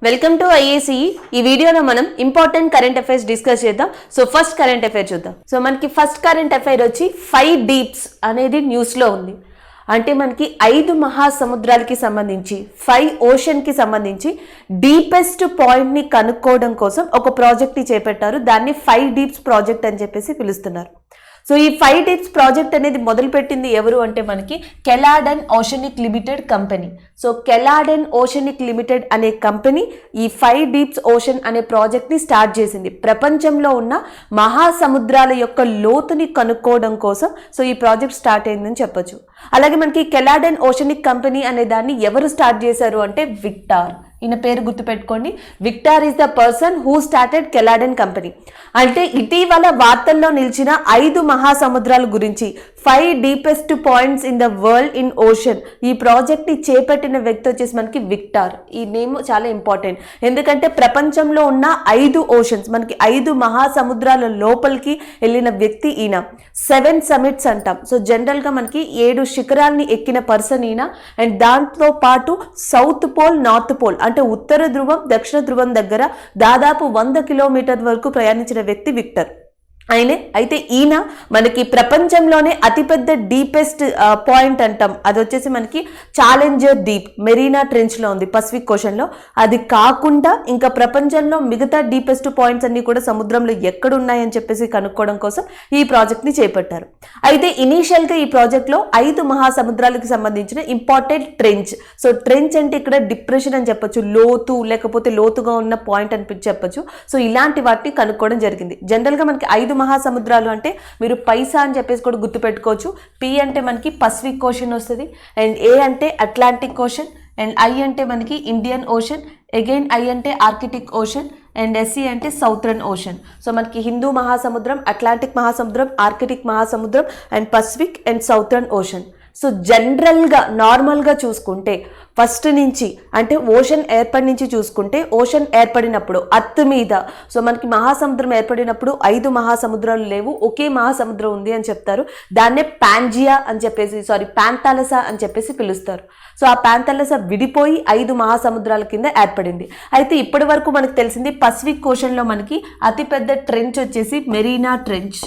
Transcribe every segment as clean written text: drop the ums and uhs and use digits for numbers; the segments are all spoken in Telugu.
Welcome to IAC. ఈ వీడియోలో మనం ఇంపార్టెంట్ కరెంట్ అఫైర్స్ డిస్కస్ చేద్దాం. సో ఫస్ట్ కరెంట్ అఫైర్ చూద్దాం. సో మనకి ఫస్ట్ కరెంట్ అఫైర్ వచ్చి 5 డీప్స్ అనేది న్యూస్లో ఉంది. అంటే మనకి 5 మహాసముద్రాలకి సంబంధించి 5 ఓషన్కి సంబంధించి డీపెస్ట్ పాయింట్ని కనుక్కోవడం కోసం ఒక ప్రాజెక్ట్ని చేపట్టారు. దాన్ని 5 డీప్స్ ప్రాజెక్ట్ అని చెప్పేసి పిలుస్తున్నారు. సో ఈ 5 డీప్స్ ప్రాజెక్ట్ అనేది మొదలుపెట్టింది ఎవరు అంటే మనకి Caladan and Oceanic Limited company. So Caladan and Oceanic Limited అనే కంపెనీ ఈ 5 డీప్స్ ఓషన్ అనే ప్రాజెక్ట్ని స్టార్ట్ చేసింది. ప్రపంచంలో ఉన్న మహాసముద్రాల యొక్క లోతుని కనుక్కోవడం కోసం సో ఈ ప్రాజెక్ట్ స్టార్ట్ అయిందని చెప్పొచ్చు. అలాగే మనకి కెలాడ్ అండ్ ఓషనిక్ కంపెనీ అనే దాన్ని ఎవరు స్టార్ట్ చేశారు అంటే విక్టార్. ఈయన పేరు గుర్తుపెట్టుకోండి. Victor is the person who started Caladan and company. అంటే ఇటీవల వార్తల్లో నిలిచిన 5 మహాసముద్రాల గురించి 5 deepest points in the world in ocean ఈ ప్రాజెక్ట్ని చేపట్టిన వ్యక్తి వచ్చేసి మనకి విక్టార్. ఈ నేమ్ చాలా ఇంపార్టెంట్. ఎందుకంటే ప్రపంచంలో ఉన్న 5 ఓషన్స్ మనకి 5 మహాసముద్రాల లోపలికి వెళ్ళిన వ్యక్తి ఈయన. 7 సమిట్స్ అంటాం. సో జనరల్గా మనకి 7 శిఖరాల్ని ఎక్కిన పర్సన్ ఈయన. అండ్ దాంతో పాటు సౌత్ పోల్, నార్త్ పోల్ అంటే ఉత్తర ధ్రువం, దక్షిణ ధ్రువం దగ్గర దాదాపు 100 కిలోమీటర్ వరకు ప్రయాణించిన వ్యక్తి విక్టర్. అయితే ఈయన మనకి ప్రపంచంలోనే అతిపెద్ద డీపెస్ట్ పాయింట్ అంటాం. అది వచ్చేసి మనకి ఛాలెంజర్ డీప్ మెరీనా ట్రెంచ్లో ఉంది పసిఫిక్ ఓషన్లో. అది కాకుండా ఇంకా ప్రపంచంలో మిగతా డీపెస్ట్ పాయింట్స్ అన్ని కూడా సముద్రంలో ఎక్కడ ఉన్నాయని చెప్పేసి కనుక్కోవడం కోసం ఈ ప్రాజెక్ట్ని చేపట్టారు. అయితే ఇనీషియల్గా ఈ ప్రాజెక్ట్లో 5 మహాసముద్రాలకు సంబంధించిన ఇంపార్టెంట్ ట్రెంచ్. సో ట్రెంచ్ అంటే ఇక్కడ డిప్రెషన్ అని చెప్పొచ్చు, లోతు లేకపోతే లోతుగా ఉన్న పాయింట్ అని చెప్పొచ్చు. సో ఇలాంటి వాటిని కనుక్కోవడం జరిగింది. జనరల్గా మనకి 5 మహాసముద్రాలు అంటే మీరు పైసా అని చెప్పేసి కూడా గుర్తుపెట్టుకోవచ్చు. పి అంటే మనకి పసిఫిక్ ఓషన్ వస్తుంది, అండ్ ఏ అంటే అట్లాంటిక్ ఓషన్, అండ్ ఐ అంటే మనకి ఇండియన్ ఓషన్, అగైన్ ఐ అంటే ఆర్కిటిక్ ఓషన్, అండ్ ఎస్సీ అంటే సౌత్రన్ ఓషన్. సో మనకి హిందూ మహాసముద్రం, అట్లాంటిక్ మహాసముద్రం, ఆర్కిటిక్ మహాసముద్రం, and Pacific and Southern ocean. So జనరల్గా నార్మల్గా చూసుకుంటే ఫస్ట్ నుంచి అంటే ఓషన్ ఏర్పడి నుంచి చూసుకుంటే ఓషన్ ఏర్పడినప్పుడు అర్త్ మీద సో మనకి మహాసముద్రం ఏర్పడినప్పుడు 5 మహాసముద్రాలు లేవు, ఒకే మహాసముద్రం ఉంది అని చెప్తారు. దాన్నే పాంజియా అని చెప్పేసి ప్యాంథాలసా అని చెప్పేసి పిలుస్తారు. సో ఆ ప్యాంథాలసా విడిపోయి 5 మహాసముద్రాల కింద ఏర్పడింది. అయితే ఇప్పటి వరకు మనకు తెలిసింది పసిఫిక్ ఓషన్లో మనకి అతిపెద్ద ట్రెంచ్ వచ్చేసి మెరీనా ట్రెంచ్.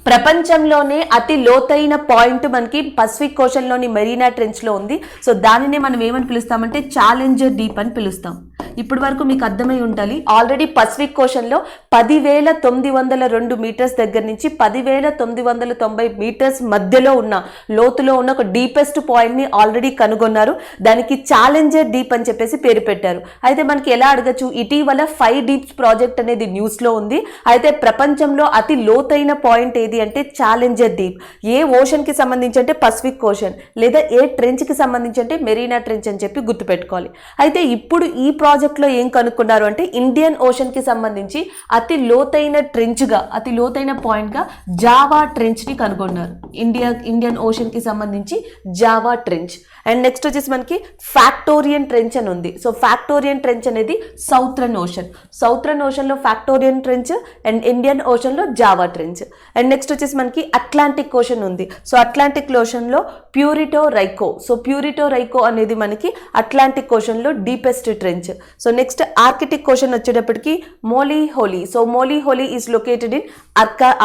ప్రపంచంలోనే అతి లోతైన పాయింట్ మనకి పసిఫిక్ ఓషన్లోని మెరీనా ట్రెంచ్లో ఉంది. సో దానినే మనం ఏమని పిలుస్తామంటే ఛాలెంజర్ డీప్ అని పిలుస్తాం. ఇప్పటి వరకు మీకు అర్థమై ఉండాలి. ఆల్రెడీ పసిఫిక్ ఓషన్లో 10,902 మీటర్స్ దగ్గర నుంచి 10,990 మీటర్స్ మధ్యలో ఉన్న లోతులో ఉన్న ఒక డీపెస్ట్ పాయింట్ని ఆల్రెడీ కనుగొన్నారు. దానికి ఛాలెంజర్ డీప్ అని చెప్పేసి పేరు పెట్టారు. అయితే మనకి ఎలా అడగచ్చు, ఇటీవల 5 డీప్స్ ప్రాజెక్ట్ అనేది న్యూస్లో ఉంది. అయితే ప్రపంచంలో అతి లోతైన పాయింట్ ఏది అంటే ఛాలెంజర్ డీప్. ఏ ఓషన్కి సంబంధించి అంటే పసిఫిక్ ఓషన్, లేదా ఏ ట్రెంచ్కి సంబంధించి అంటే మెరీనా ట్రెంచ్ అని చెప్పి గుర్తుపెట్టుకోవాలి. అయితే ఇప్పుడు ఈ ప్రాజెక్ట్లో ఏం కనుక్కున్నారు అంటే ఇండియన్ ఓషన్కి సంబంధించి అతి లోతైన ట్రెంచ్గా, అతి లోతైన పాయింట్గా జావా ట్రెంచ్ని కనుగొన్నారు. ఇండియన్ ఓషన్కి సంబంధించి జావా ట్రెంచ్. అండ్ నెక్స్ట్ వచ్చేసి మనకి ఫ్యాక్టోరియన్ ట్రెంచ్ అని ఉంది. సో ఫ్యాక్టోరియన్ ట్రెంచ్ అనేది సౌత్రన్ ఓషన్. సౌత్రన్ ఓషన్లో ఫ్యాక్టోరియన్ ట్రెంచ్, అండ్ ఇండియన్ ఓషన్లో జావా ట్రెంచ్. అండ్ నెక్స్ట్ వచ్చేసి మనకి అట్లాంటిక్ ఓషన్ ఉంది. సో అట్లాంటిక్ ఓషన్లో Puerto Rico. So Puerto Rico అనేది మనకి అట్లాంటిక్ ఓషన్లో deepest trench. So next Arctic Ocean వచ్చేటప్పటికి Molloy Hole. So Molloy Hole is located in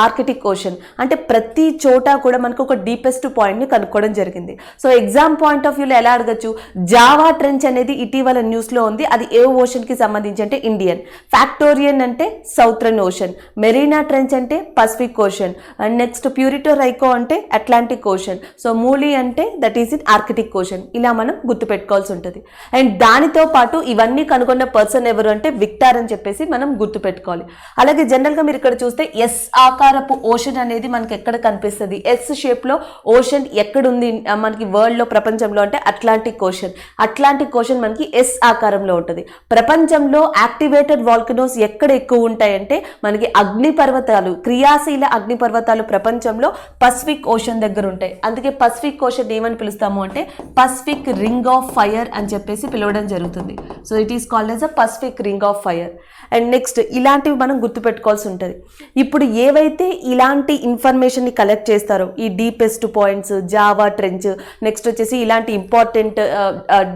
Arctic Ocean. అంటే ప్రతి చోట కూడా మనకు ఒక డీపెస్ట్ పాయింట్ని కనుక్కోవడం జరిగింది. సో ఎగ్జామ్ పాయింట్ ఆఫ్ వ్యూలో ఎలా అడగచ్చు, జావా ట్రెంచ్ అనేది ఇటీవల న్యూస్లో ఉంది. అది ఏ ఓషన్కి సంబంధించి అంటే ఇండియన్. ఫ్యాక్టోరియన్ అంటే సౌత్రన్ ఓషన్, మెరీనా ట్రెంచ్ అంటే Pacific ocean, and next Puerto రైకో అంటే అట్లాంటిక్ ఓషన్. సో మూలీ అంటే that is in Arctic ocean. ఇలా మనం గుర్తుపెట్టుకోవాల్సి ఉంటుంది. అండ్ దానితో పాటు ఇవన్నీ కనుగొన్న పర్సన్ ఎవరు అంటే విక్టార్ అని చెప్పేసి మనం గుర్తుపెట్టుకోవాలి. అలాగే జనరల్గా మీరు ఇక్కడ చూస్తే ఎస్ ఆకారపు ఓషన్ అనేది మనకి ఎక్కడ కనిపిస్తుంది, ఎస్ షేప్లో ఓషన్ ఎక్కడుంది మనకి వరల్డ్లో ప్రపంచంలో అంటే అట్లాంటిక్ ఓషన్. అట్లాంటిక్ ఓషన్ మనకి ఎస్ ఆకారంలో ఉంటుంది. ప్రపంచంలో యాక్టివేటెడ్ వాల్కనోస్ ఎక్కడ ఎక్కువ ఉంటాయంటే మనకి అగ్నిపర్వతాలు, క్రియాశీల అగ్నిపర్వతాలు ప్రపంచంలో పసిఫిక్ ఓషన్ దగ్గర ఉంటాయి. అందుకే పసిఫిక్ ఓషన్ ఏమని పిలుస్తాము అంటే పసిఫిక్ రింగ్ ఆఫ్ ఫైర్ అని చెప్పేసి పిలవడం జరుగుతుంది. So it is called as a Pacific ring of fire. And next ఇలాంటివి మనం గుర్తుపెట్టుకోవాల్సి ఉంటుంది. ఇప్పుడు ఏవైతే ఇలాంటి ఇన్ఫర్మేషన్ని కలెక్ట్ చేస్తారో ఈ deepest points, Java trench, next వచ్చేసి ఇలాంటి ఇంపార్టెంట్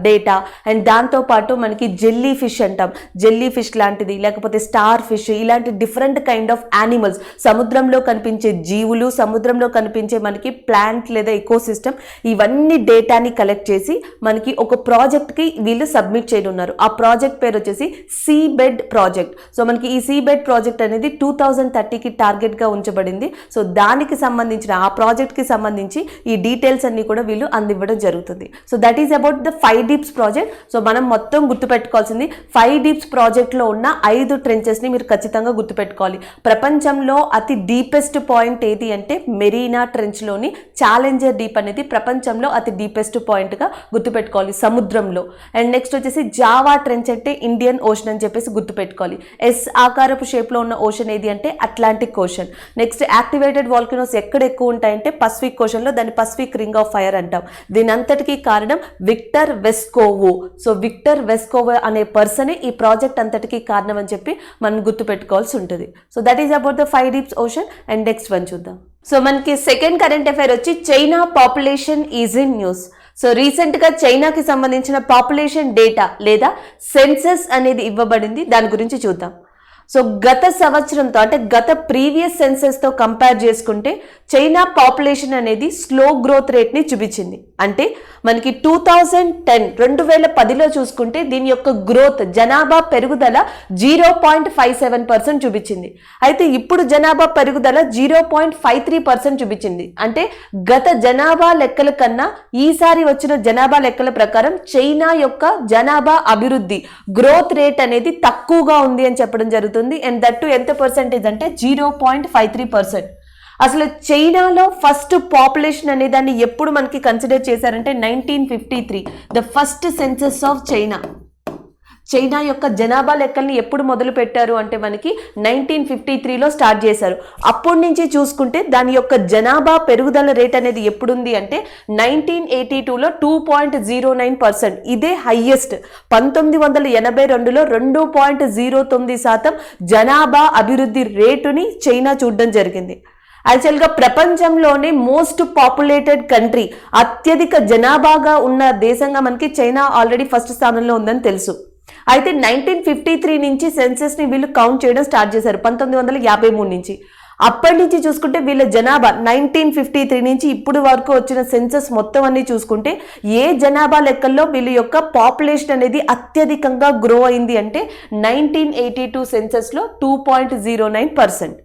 డేటా, అండ్ దాంతోపాటు మనకి జెల్లీ ఫిష్ అంటాం, జెల్లీ ఫిష్ లాంటిది, లేకపోతే స్టార్ ఫిష్, ఇలాంటి డిఫరెంట్ కైండ్ ఆఫ్ యానిమల్స్, సముద్రంలో కనిపించే జీవులు, సముద్రంలో కనిపించే మనకి ప్లాంట్ లేదా ఎకోసిస్టమ్, ఇవన్నీ డేటాని కలెక్ట్ చేసి మనకి ఒక ప్రాజెక్ట్కి వీళ్ళు సబ్మిట్ చేయనున్నారు. ఆ ప్రాజెక్ట్ పేరు వచ్చేసి సీబెడ్ ప్రాజెక్ట్. సో మనకి ఈ సీబెడ్ ప్రాజెక్ట్ అనేది 2030కి టార్గెట్గా ఉంచబడింది. సో దానికి సంబంధించిన ఆ ప్రాజెక్ట్కి సంబంధించి ఈ డీటెయిల్స్ అన్ని కూడా వీళ్ళు అందివ్వడం జరుగుతుంది. So that is about the 5 deeps project. So మనం మొత్తం గుర్తుపెట్టుకోవాల్సింది 5 డీప్స్ ప్రాజెక్ట్లో ఉన్న 5 ట్రెంచెస్ని మీరు ఖచ్చితంగా గుర్తుపెట్టుకోవాలి. ప్రపంచంలో అతి డీపెస్ట్ పాయింట్ ఏది అంటే మెరీనా ట్రెంచ్లోని ఛాలెంజర్ డీప్ అనేది ప్రపంచంలో అతి డీపెస్ట్ పాయింట్గా గుర్తుపెట్టుకోవాలి సముద్రంలో. అండ్ నెక్స్ట్ వచ్చేసి జావా ట్రెంచ్ అంటే ఇండియన్ ఓషన్ అని చెప్పేసి గుర్తుపెట్టుకోవాలి. ఎస్ ఆకారపు షేప్లో ఉన్న ఓషన్ ఏది అంటే Atlantic ocean. Next activated volcanoes ఎక్కడ ఎక్కువ ఉంటాయంటే పసిఫిక్ ఓషన్లో, దాన్ని పసిఫిక్ రింగ్ ఆఫ్ ఫైర్ అంటాం. దీని అంతటికీ కారణం విక్టర్ వెస్కోవో. సో విక్టర్ వెస్కోవో అనే పర్సనే ఈ ప్రాజెక్ట్ అంతటికీ కారణం అని చెప్పి మనం గుర్తుపెట్టుకోవాల్సి ఉంటుంది. So that is about the 5 deeps ocean. And next one చూద్దాం. సో మనకి సెకండ్ కరెంట్ అఫైర్ వచ్చి China population is in news. So రీసెంట్గా చైనాకి సంబంధించిన పాపులేషన్ డేటా లేదా సెన్సస్ అనేది ఇవ్వబడింది. దాని గురించి చూద్దాం. సో గత సంవత్సరంతో అంటే గత ప్రీవియస్ సెన్సెస్తో కంపేర్ చేసుకుంటే చైనా పాపులేషన్ అనేది స్లో గ్రోత్ రేట్ని చూపించింది. అంటే మనకి 2010లో చూసుకుంటే దీని యొక్క గ్రోత్ జనాభా పెరుగుదల 0.57% చూపించింది. అయితే ఇప్పుడు జనాభా పెరుగుదల 0.53% చూపించింది. అంటే గత జనాభా లెక్కల కన్నా ఈసారి వచ్చిన జనాభా లెక్కల ప్రకారం చైనా యొక్క జనాభా అభివృద్ధి గ్రోత్ రేట్ అనేది తక్కువగా ఉంది అని చెప్పడం జరుగుతుంది. అండ్ దట్టు ఎంత పర్సెంటేజ్ అంటే 0.53%. అసలు చైనాలో ఫస్ట్ పాపులేషన్ అనే దాన్ని ఎప్పుడు మనకి కన్సిడర్ చేశారంటే 1953 the first census of China. China యొక్క జనాభా లెక్కల్ని ఎప్పుడు మొదలు పెట్టారు అంటే మనకి 1953లో స్టార్ట్ చేశారు. అప్పటి నుంచి చూసుకుంటే దాని యొక్క జనాభా పెరుగుదల రేట్ అనేది ఎప్పుడుంది అంటే 1982లో 2.09%. ఇదే హైయెస్ట్. 1982లో 2.09% జనాభా అభివృద్ధి రేటుని చైనా చూడడం జరిగింది. యాక్చువల్గా ప్రపంచంలోనే మోస్ట్ పాపులేటెడ్ కంట్రీ, అత్యధిక జనాభాగా ఉన్న దేశంగా మనకి చైనా ఆల్రెడీ ఫస్ట్ స్థానంలో ఉందని తెలుసు. అయితే 1953 నుంచి సెన్సెస్ని వీళ్ళు కౌంట్ చేయడం స్టార్ట్ చేశారు 1953 నుంచి. అప్పటి నుంచి చూసుకుంటే వీళ్ళ జనాభా 1953 నుంచి ఇప్పుడు వరకు వచ్చిన సెన్సస్ మొత్తం అన్ని చూసుకుంటే ఏ జనాభా లెక్కల్లో వీళ్ళ యొక్క పాపులేషన్ అనేది అత్యధికంగా గ్రో అయింది అంటే 1982 సెన్సస్లో 2.09%.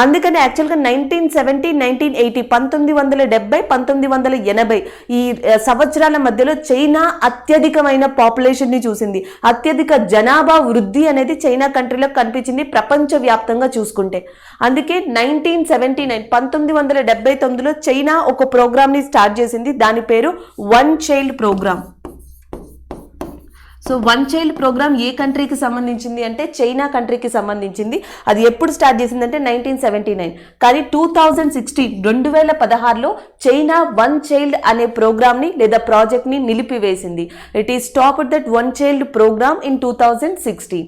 అందుకని యాక్చువల్గా 1970, 1980, 1970, 1980 ఈ సంవత్సరాల మధ్యలో చైనా అత్యధికమైన పాపులేషన్ని చూసింది. అత్యధిక జనాభా వృద్ధి అనేది చైనా కంట్రీలో కనిపించింది ప్రపంచవ్యాప్తంగా చూసుకుంటే. అందుకే 1979లో చైనా ఒక ప్రోగ్రామ్ని స్టార్ట్ చేసింది. దాని పేరు one child programme. So one child programme ఏ కంట్రీకి సంబంధించింది అంటే చైనా కంట్రీకి సంబంధించింది. అది ఎప్పుడు స్టార్ట్ చేసిందంటే 1979. కానీ 2016లో చైనా వన్ చైల్డ్ అనే ప్రోగ్రామ్ని లేదా ప్రాజెక్ట్ని నిలిపివేసింది. It is stopped that one child programme in 2016.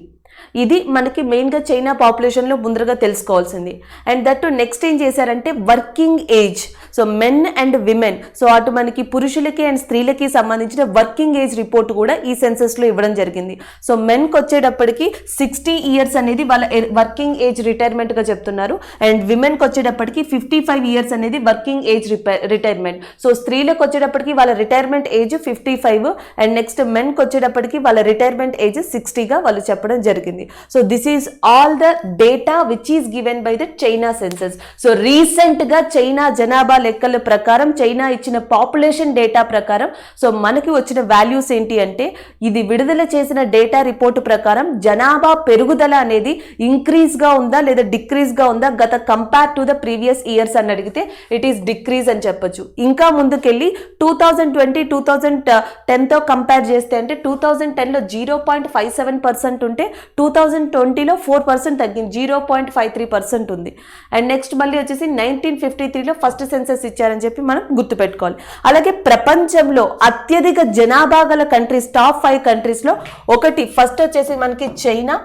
ఇది మనకి మెయిన్గా చైనా పాపులేషన్లో ముందరగా తెలుసుకోవాల్సింది. అండ్ దట్ నెక్స్ట్ ఏం చేశారంటే working age. So men and women, so అటు మనకి పురుషులకి అండ్ స్త్రీలకి సంబంధించిన వర్కింగ్ ఏజ్ రిపోర్ట్ కూడా ఈ సెన్సస్లో ఇవ్వడం జరిగింది. సో మెన్కి వచ్చేటప్పటికి 60 years అనేది వాళ్ళ వర్కింగ్ ఏజ్ రిటైర్మెంట్గా చెప్తున్నారు. అండ్ విమెన్కి వచ్చేటప్పటికి 55 years అనేది వర్కింగ్ ఏజ్ రిటైర్మెంట్. సో స్త్రీలకు వచ్చేటప్పటికి వాళ్ళ రిటైర్మెంట్ ఏజ్ 55 అండ్ నెక్స్ట్ మెన్కి వచ్చేటప్పటికి వాళ్ళ రిటైర్మెంట్ ఏజ్ 60గా వాళ్ళు చెప్పడం జరిగింది. So this is all the data which is given by the China census. So రీసెంట్గా చైనా జనాభా లెక్కల ప్రకారం చైనా ఇచ్చిన పాపులేషన్ డేటా ప్రకారం సో మనకి వచ్చిన వాల్యూస్ ఏంటి అంటే ఇది విడుదల చేసిన డేటా రిపోర్టు ప్రకారం జనాభా పెరుగుదల అనేది ఇంక్రీజ్గా ఉందా లేదా డిక్రీజ్గా ఉందా గత compare to the previous years అని అడిగితే ఇట్ ఈస్ డిక్రీజ్ అని చెప్పొచ్చు. ఇంకా ముందుకెళ్ళి 2020, 2010తో కంపేర్ చేస్తే అంటే 2010లో 0.57% ఉంటే 2020లో 4% తగ్గింది, 0.53% ఉంది. అండ్ నెక్స్ట్ మళ్ళీ వచ్చేసి 1953లో ఫస్ట్ సెన్సస్ ఇచ్చారని చెప్పి మనం గుర్తుపెట్టుకోవాలి. అలాగే ప్రపంచంలో అత్యధిక జనాభా గల కంట్రీస్, టాప్ 5 కంట్రీస్లో ఒకటి ఫస్ట్ వచ్చేసి మనకి చైనా,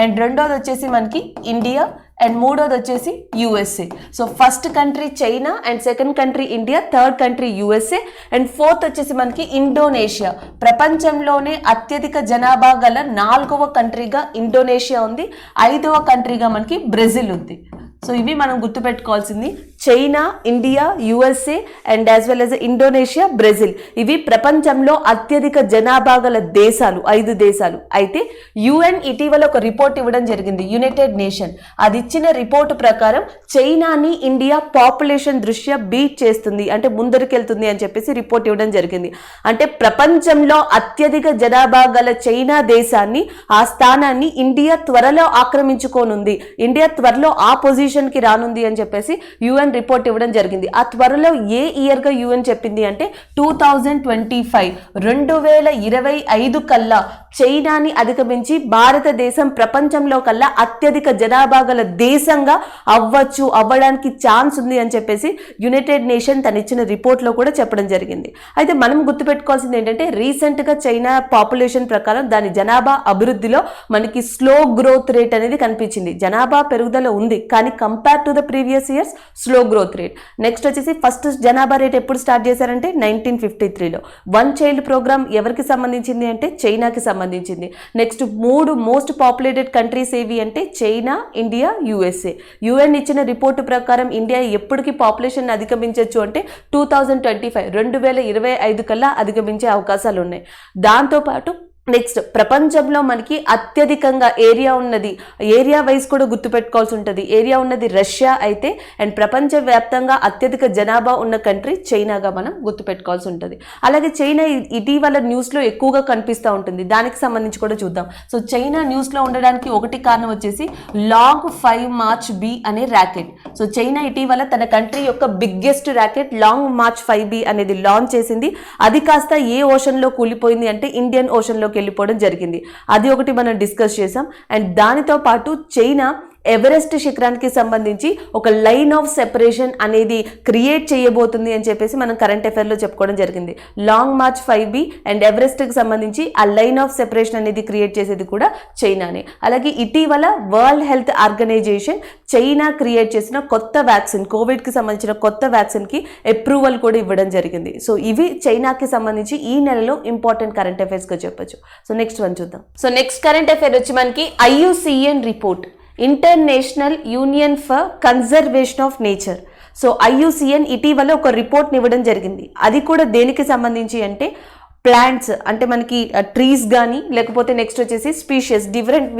అండ్ రెండోది వచ్చేసి మనకి ఇండియా, అండ్ మూడోది వచ్చేసి USA. So first country China, and second country India, third country USA, and fourth వచ్చేసి మనకి ఇండోనేషియా. ప్రపంచంలోనే అత్యధిక జనాభా గల 4వ కంట్రీగా ఇండోనేషియా ఉంది, 5వ కంట్రీగా మనకి బ్రెజిల్ ఉంది. సో ఇవి మనం గుర్తుపెట్టుకోవాల్సింది. China, India, USA and as well as Indonesia, Brazil, ఇవి ప్రపంచంలో అత్యధిక జనాభా గల దేశాలు, 5 దేశాలు. అయితే యుఎన్ ఇటీవల ఒక రిపోర్ట్ ఇవ్వడం జరిగింది, యునైటెడ్ నేషన్. అది ఇచ్చిన రిపోర్టు ప్రకారం చైనాని ఇండియా పాపులేషన్ దృష్ట్యా బీట్ చేస్తుంది, అంటే ముందరికెళ్తుంది అని చెప్పేసి రిపోర్ట్ ఇవ్వడం జరిగింది. అంటే ప్రపంచంలో అత్యధిక జనాభా గల చైనా దేశాన్ని, ఆ స్థానాన్ని ఇండియా త్వరలో ఆక్రమించుకోనుంది, ఇండియా త్వరలో ఆ పొజిషన్కి రానుంది అని చెప్పేసి యుఎన్ రిపోర్ట్ ఇవ్వడం జరిగింది. ఆ త్వరలో ఏ ఇయర్గా యుఎన్ చెప్పింది అంటే 2025, 2025 కల్లా చైనాని అధిగమించి భారతదేశం ప్రపంచంలో కల్లా అత్యధిక జనాభా గల దేశంగా అవ్వడానికి ఛాన్స్ ఉంది అని చెప్పేసి యునైటెడ్ నేషన్ తను ఇచ్చిన రిపోర్ట్లో కూడా చెప్పడం జరిగింది. అయితే మనం గుర్తుపెట్టుకోవాల్సింది ఏంటంటే రీసెంట్గా చైనా పాపులేషన్ ప్రకారం దాని జనాభా అభివృద్ధిలో మనకి స్లో గ్రోత్ రేట్ అనేది కనిపించింది. జనాభా పెరుగుదల ఉంది, కానీ compare to the previous years slow growth rate. Next వచ్చేసి ఫస్ట్ జనాభా రేట్ ఎప్పుడు స్టార్ట్ చేశారంటే 1953లో. 1 చైల్డ్ ప్రోగ్రామ్ ఎవరికి సంబంధించింది అంటే చైనాకి సంబంధించింది. నెక్స్ట్ 3 మోస్ట్ పాపులేటెడ్ కంట్రీస్ ఏవి అంటే చైనా, ఇండియా, యుఎస్ఏ. యుఎన్ ఇచ్చిన రిపోర్టు ప్రకారం ఇండియా ఎప్పటికి పాపులేషన్ అధిగమించవచ్చు అంటే 2025, 2025 కల్లా అధిగమించే అవకాశాలు ఉన్నాయి. దాంతోపాటు నెక్స్ట్ ప్రపంచంలో మనకి అత్యధికంగా ఏరియా ఉన్నది, ఏరియా వైజ్ కూడా గుర్తుపెట్టుకోవాల్సి ఉంటుంది. ఏరియా ఉన్నది రష్యా అయితే, అండ్ ప్రపంచవ్యాప్తంగా అత్యధిక జనాభా ఉన్న కంట్రీ చైనాగా మనం గుర్తుపెట్టుకోవాల్సి ఉంటుంది. అలాగే చైనా ఇటీవల న్యూస్లో ఎక్కువగా కనిపిస్తూ ఉంటుంది, దానికి సంబంధించి కూడా చూద్దాం. సో చైనా న్యూస్లో ఉండడానికి ఒకటి కారణం వచ్చేసి లాంగ్ 5 మార్చ్ బి అనే ర్యాకెట్. సో చైనా ఇటీవల తన కంట్రీ యొక్క biggest racket long March 5B అనేది లాంచ్ చేసింది. అది కాస్త ఏ ఓషన్లో కూలిపోయింది అంటే ఇండియన్ ఓషన్లోకి వెళ్ళిపోవడం జరిగింది. అది ఒకటి మనం డిస్కస్ చేసాం. అండ్ దానితో పాటు చైనా ఎవరెస్ట్ శిఖరానికి సంబంధించి ఒక లైన్ ఆఫ్ సెపరేషన్ అనేది క్రియేట్ చేయబోతుంది అని చెప్పేసి మనం కరెంట్ అఫైర్లో చెప్పుకోవడం జరిగింది. లాంగ్ మార్చ్ 5B అండ్ ఎవరెస్ట్కి సంబంధించి ఆ లైన్ ఆఫ్ సెపరేషన్ అనేది క్రియేట్ చేసేది కూడా చైనానే. అలాగే ఇటీవల World Health Organization China create చేసిన కొత్త వ్యాక్సిన్, కోవిడ్కి సంబంధించిన కొత్త వ్యాక్సిన్కి అప్రూవల్ కూడా ఇవ్వడం జరిగింది. సో ఇవి చైనాకి సంబంధించి ఈ నెలలో ఇంపార్టెంట్ కరెంట్ అఫైర్స్గా చెప్పొచ్చు. సో నెక్స్ట్ వన్ చూద్దాం. సో నెక్స్ట్ కరెంట్ అఫైర్ వచ్చి మనకి IUCN report, international union for conservation of nature. So IUCN ఇటీవల ఒక రిపోర్ట్ని ఇవ్వడం జరిగింది. అది కూడా దేనికి సంబంధించి అంటే ప్లాంట్స్, అంటే మనకి ట్రీస్ కానీ లేకపోతే నెక్స్ట్ వచ్చేసి స్పీషియస్,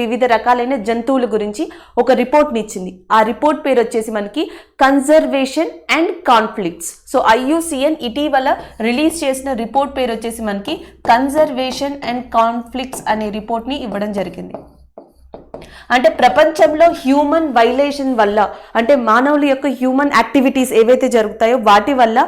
వివిధ రకాలైన జంతువుల గురించి ఒక రిపోర్ట్ని ఇచ్చింది. ఆ రిపోర్ట్ పేరు వచ్చేసి మనకి conservation and conflicts. So IUCN ఇటీవల రిలీజ్ చేసిన రిపోర్ట్ పేరు వచ్చేసి మనకి కన్జర్వేషన్ అండ్ కాన్ఫ్లిక్ట్స్ అనే రిపోర్ట్ని ఇవ్వడం జరిగింది. అంటే ప్రపంచంలో హ్యూమన్ వైలేషన్ వల్ల, అంటే మానవుల యొక్క హ్యూమన్ యాక్టివిటీస్ ఏవైతే జరుగుతాయో వాటి వల్ల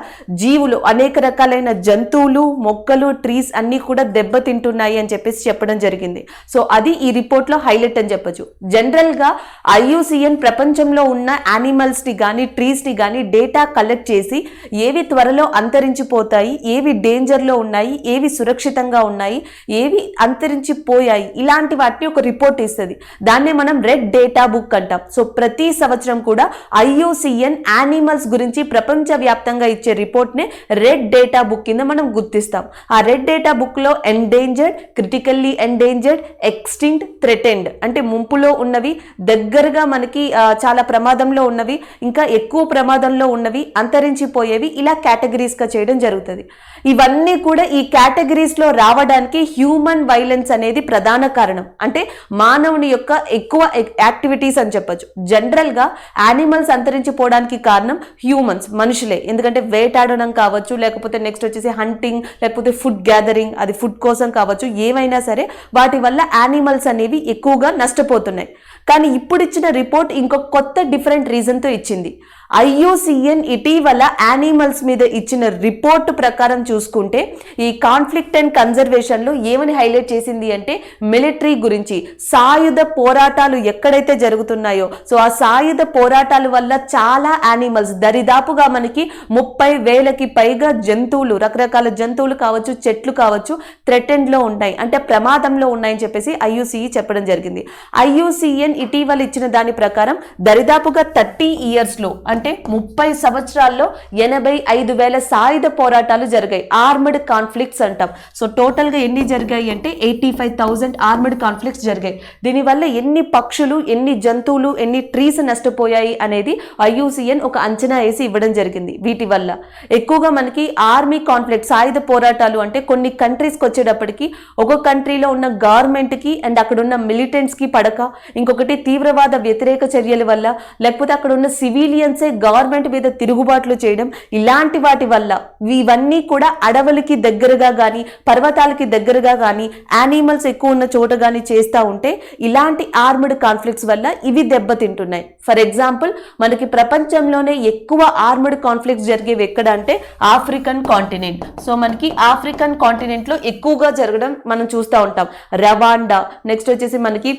జీవులు, అనేక రకాలైన జంతువులు, మొక్కలు, ట్రీస్ అన్నీ కూడా దెబ్బతింటున్నాయి అని చెప్పేసి చెప్పడం జరిగింది. సో అది ఈ రిపోర్ట్లో హైలైట్ అని చెప్పొచ్చు. జనరల్గా IUCN ప్రపంచంలో ఉన్న యానిమల్స్ని కానీ ట్రీస్ని కానీ డేటా కలెక్ట్ చేసి ఏవి త్వరలో అంతరించిపోతాయి, ఏవి డేంజర్లో ఉన్నాయి, ఏవి సురక్షితంగా ఉన్నాయి, ఏవి అంతరించిపోయాయి, ఇలాంటి వాటిని ఒక రిపోర్ట్ ఇస్తుంది. దాన్నే మనం రెడ్ డేటా బుక్ అంటాం. సో ప్రతి సంవత్సరం కూడా IUCN యానిమల్స్ గురించి ప్రపంచవ్యాప్తంగా ఇచ్చే రిపోర్ట్నే రెడ్ డేటా బుక్ కింద మనం గుర్తిస్తాం. ఆ రెడ్ డేటా బుక్లో endangered, critically endangered, extinct, threatened అంటే ముంపులో ఉన్నవి, దగ్గరగా మనకి చాలా ప్రమాదంలో ఉన్నవి, ఇంకా ఎక్కువ ప్రమాదంలో ఉన్నవి, అంతరించిపోయేవి, ఇలా కేటగిరీస్గా చేయడం జరుగుతుంది. ఇవన్నీ కూడా ఈ కేటగిరీస్లో రావడానికి హ్యూమన్ వైలెన్స్ అనేది ప్రధాన కారణం. అంటే మానవుని యొక్క ఎక్కువ యాక్టివిటీస్ అని చెప్పొచ్చు. జనరల్గా యానిమల్స్ అంతరించిపోవడానికి కారణం హ్యూమన్స్, మనుషులే. ఎందుకంటే వేటాడడం కావచ్చు, లేకపోతే నెక్స్ట్ వచ్చేసి హంటింగ్, లేకపోతే ఫుడ్ గ్యాదరింగ్, అది ఫుడ్ కోసం కావచ్చు, ఏవైనా సరే వాటి వల్ల యానిమల్స్ అనేవి ఎక్కువగా నష్టపోతున్నాయి. కానీ ఇప్పుడు ఇచ్చిన రిపోర్ట్ ఇంకొక కొత్త డిఫరెంట్ రీజన్తో ఇచ్చింది. IUCN ఇటీవల యానిమల్స్ మీద ఇచ్చిన రిపోర్ట్ ప్రకారం చూసుకుంటే ఈ కాన్ఫ్లిక్ట్ అండ్ కన్జర్వేషన్ లో ఏమని హైలైట్ చేసింది అంటే మిలిటరీ గురించి, సాయుధ పోరాటాలు ఎక్కడైతే జరుగుతున్నాయో సో ఆ సాయుధ పోరాటాల వల్ల చాలా యానిమల్స్ దరిదాపుగా మనకి 30,000కి పైగా జంతువులు, రకరకాల జంతువులు కావచ్చు, చెట్లు కావచ్చు, థ్రెటెండ్ లో ఉన్నాయి, అంటే ప్రమాదంలో ఉన్నాయని చెప్పేసి IUCN చెప్పడం జరిగింది. IUCN ఇటీవల ఇచ్చిన దాని ప్రకారం దరిదాపుగా 30 years లో అంటే 30 సంవత్సరాల్లో 85,000 సాయుధ పోరాటాలు జరిగాయి, ఆర్మ్డ్ కాన్ఫ్లిక్ట్స్ అంటాం. సో టోటల్ గా ఎన్ని జరిగాయి అంటే 85,000 ఆర్మ్డ్ కాన్ఫ్లిక్ట్స్ జరిగాయి. దీనివల్ల ఎన్ని పక్షులు, ఎన్ని జంతువులు, ఎన్ని ట్రీస్ నష్టపోయాయి అనేది IUCN ఒక అంచనా వేసి ఇవ్వడం జరిగింది. వీటి వల్ల ఎక్కువగా మనకి ఆర్మీ కాన్ఫ్లిక్ట్, సాయుధ పోరాటాలు అంటే కొన్ని కంట్రీస్కి వచ్చేటప్పటికి ఒక కంట్రీలో ఉన్న గవర్నమెంట్ కి అండ్ అక్కడ ఉన్న మిలిటెంట్స్ కి పడక, ఇంకొకటి తీవ్రవాద వ్యతిరేక చర్యల వల్ల, లేకపోతే అక్కడ ఉన్న సివిలియన్సే గవర్నమెంట్ మీద తిరుగుబాట్లు చేయడం, ఇలాంటి వాటి వల్ల ఇవన్నీ కూడా అడవులకి దగ్గరగా కానీ పర్వతాలకి దగ్గరగా కానీ యానిమల్స్ ఎక్కువ ఉన్న చోట కానీ చేస్తూ ఉంటే ఇలాంటి ఆర్మ్డ్ కాన్ఫ్లిక్ట్స్ వల్ల ఇవి దెబ్బతింటున్నాయి. ఫర్ ఎగ్జాంపుల్ మనకి ప్రపంచంలోనే ఎక్కువ ఆర్మ్డ్ కాన్ఫ్లిక్ట్స్ జరిగేవి ఎక్కడ అంటే ఆఫ్రికన్ కాంటినెంట్. సో మనకి ఆఫ్రికన్ కాంటినెంట్ లో ఎక్కువగా జరగడం మనం చూస్తూ ఉంటాం. రవాండా, నెక్స్ట్ వచ్చేసి మనకి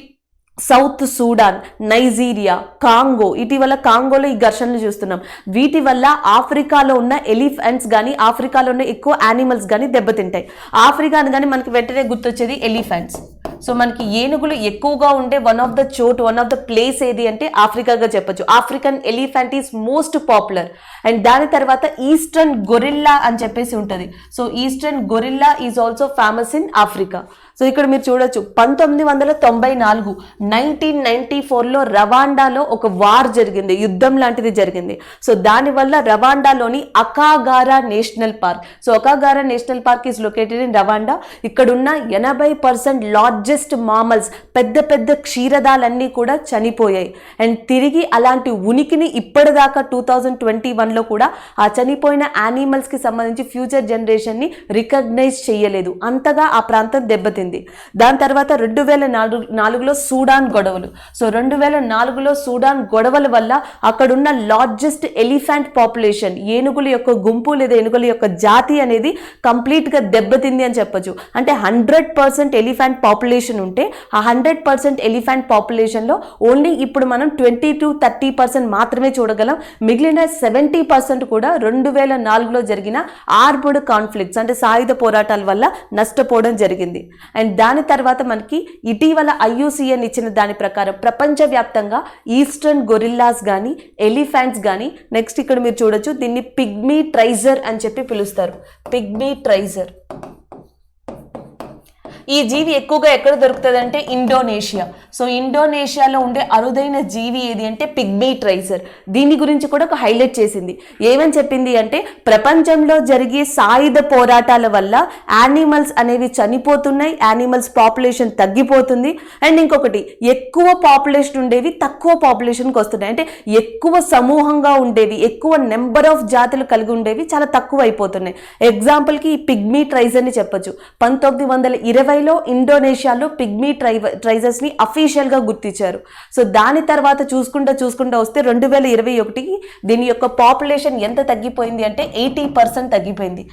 సౌత్ సూడాన్, నైజీరియా, కాంగో, ఇటీవల కాంగోలో ఈ ఘర్షణలు చూస్తున్నాం. వీటి వల్ల ఆఫ్రికాలో ఉన్న ఎలిఫెంట్స్ కానీ, ఆఫ్రికాలో ఉన్న ఎక్కువ యానిమల్స్ కానీ దెబ్బతింటాయి. ఆఫ్రికా అని కానీ మనకి వెంటనే గుర్తొచ్చేది ఎలిఫెంట్స్. సో మనకి ఏనుగులు ఎక్కువగా ఉండే వన్ ఆఫ్ ద ప్లేస్ ఏది అంటే ఆఫ్రికాగా చెప్పొచ్చు. African elephant is most popular. And దాని తర్వాత ఈస్టర్న్ గొరిల్లా అని చెప్పేసి ఉంటుంది. So eastern gorilla is also famous in Africa. So ఇక్కడ మీరు చూడొచ్చు 1994 1994లో రవాండాలో ఒక వార్ జరిగింది, యుద్ధం లాంటిది జరిగింది. సో దానివల్ల రవాండాలోని Akagera National Park, so Akagera National Park is located in Rwanda. ఇక్కడున్న 80% లార్జెస్ట్ మామల్స్, పెద్ద పెద్ద క్షీరదాలన్నీ కూడా చనిపోయాయి. అండ్ తిరిగి అలాంటి ఉనికిని ఇప్పటిదాకా 2021లో కూడా ఆ చనిపోయిన యానిమల్స్ కి సంబంధించి ఫ్యూచర్ జనరేషన్ ని రికగ్నైజ్ చేయలేదు. అంతగా ఆ ప్రాంతం దెబ్బతింది. దాని తర్వాత 2004లో సూడాన్ గొడవలు. సో 2004లో సూడాన్ గొడవల వల్ల అక్కడున్న లార్జెస్ట్ ఎలిఫెంట్ పాపులేషన్, ఏనుగుల యొక్క గుంపు లేదా ఏనుగుల యొక్క జాతి అనేది కంప్లీట్ గా దెబ్బతింది అని చెప్పొచ్చు. అంటే 100% ఎలిఫెంట్ పాపులేషన్ ఉంటే ఆ 100% ఎలిఫెంట్ పాపులేషన్ లో ఓన్లీ ఇప్పుడు మనం 20 to 30% మాత్రమే చూడగలం. మిగిలిన 70% కూడా 2004లో జరిగిన ఆర్మ్డ్ కాన్ఫ్లిక్ట్స్ అంటే సాయుధ పోరాటాల వల్ల నష్టపోవడం జరిగింది. అండ్ దాని తర్వాత మనకి ఇటీవల IUCN ఇచ్చిన దాని ప్రకారం ప్రపంచవ్యాప్తంగా ఈస్టర్న్ గొరిల్లాస్ కానీ, ఎలిఫెంట్స్ కానీ, నెక్స్ట్ ఇక్కడ మీరు చూడొచ్చు దీన్ని పిగ్మీ ట్రైజర్ అని చెప్పి పిలుస్తారు. పిగ్మీ ట్రైజర్ ఈ జీవి ఎక్కువగా ఎక్కడ దొరుకుతుంది అంటే ఇండోనేషియా. సో ఇండోనేషియాలో ఉండే అరుదైన జీవి ఏది అంటే పిగ్మీ ట్రైజర్. దీని గురించి కూడా ఒక హైలైట్ చేసింది. ఏమని చెప్పింది అంటే ప్రపంచంలో జరిగే సాయుధ పోరాటాల వల్ల యానిమల్స్ అనేవి చనిపోతున్నాయి, యానిమల్స్ పాపులేషన్ తగ్గిపోతుంది. అండ్ ఇంకొకటి ఎక్కువ పాపులేషన్ ఉండేవి తక్కువ పాపులేషన్కి వస్తున్నాయి. అంటే ఎక్కువ సమూహంగా ఉండేవి, ఎక్కువ నెంబర్ ఆఫ్ జాతులు కలిగి ఉండేవి చాలా తక్కువ అయిపోతున్నాయి. ఎగ్జాంపుల్కి ఈ పిగ్మీ ట్రైజర్ని చెప్పొచ్చు. 1920లో ఇండోనేషియాలో పిగ్మీ ట్రైజర్స్ ని అఫీషియల్ గా గుర్తించారు. సో దాని తర్వాత చూసుకుంటూ వస్తే 2021కి దీని యొక్క పాపులేషన్ ఎంత తగ్గిపోయింది అంటే 80% తగ్గిపోయింది.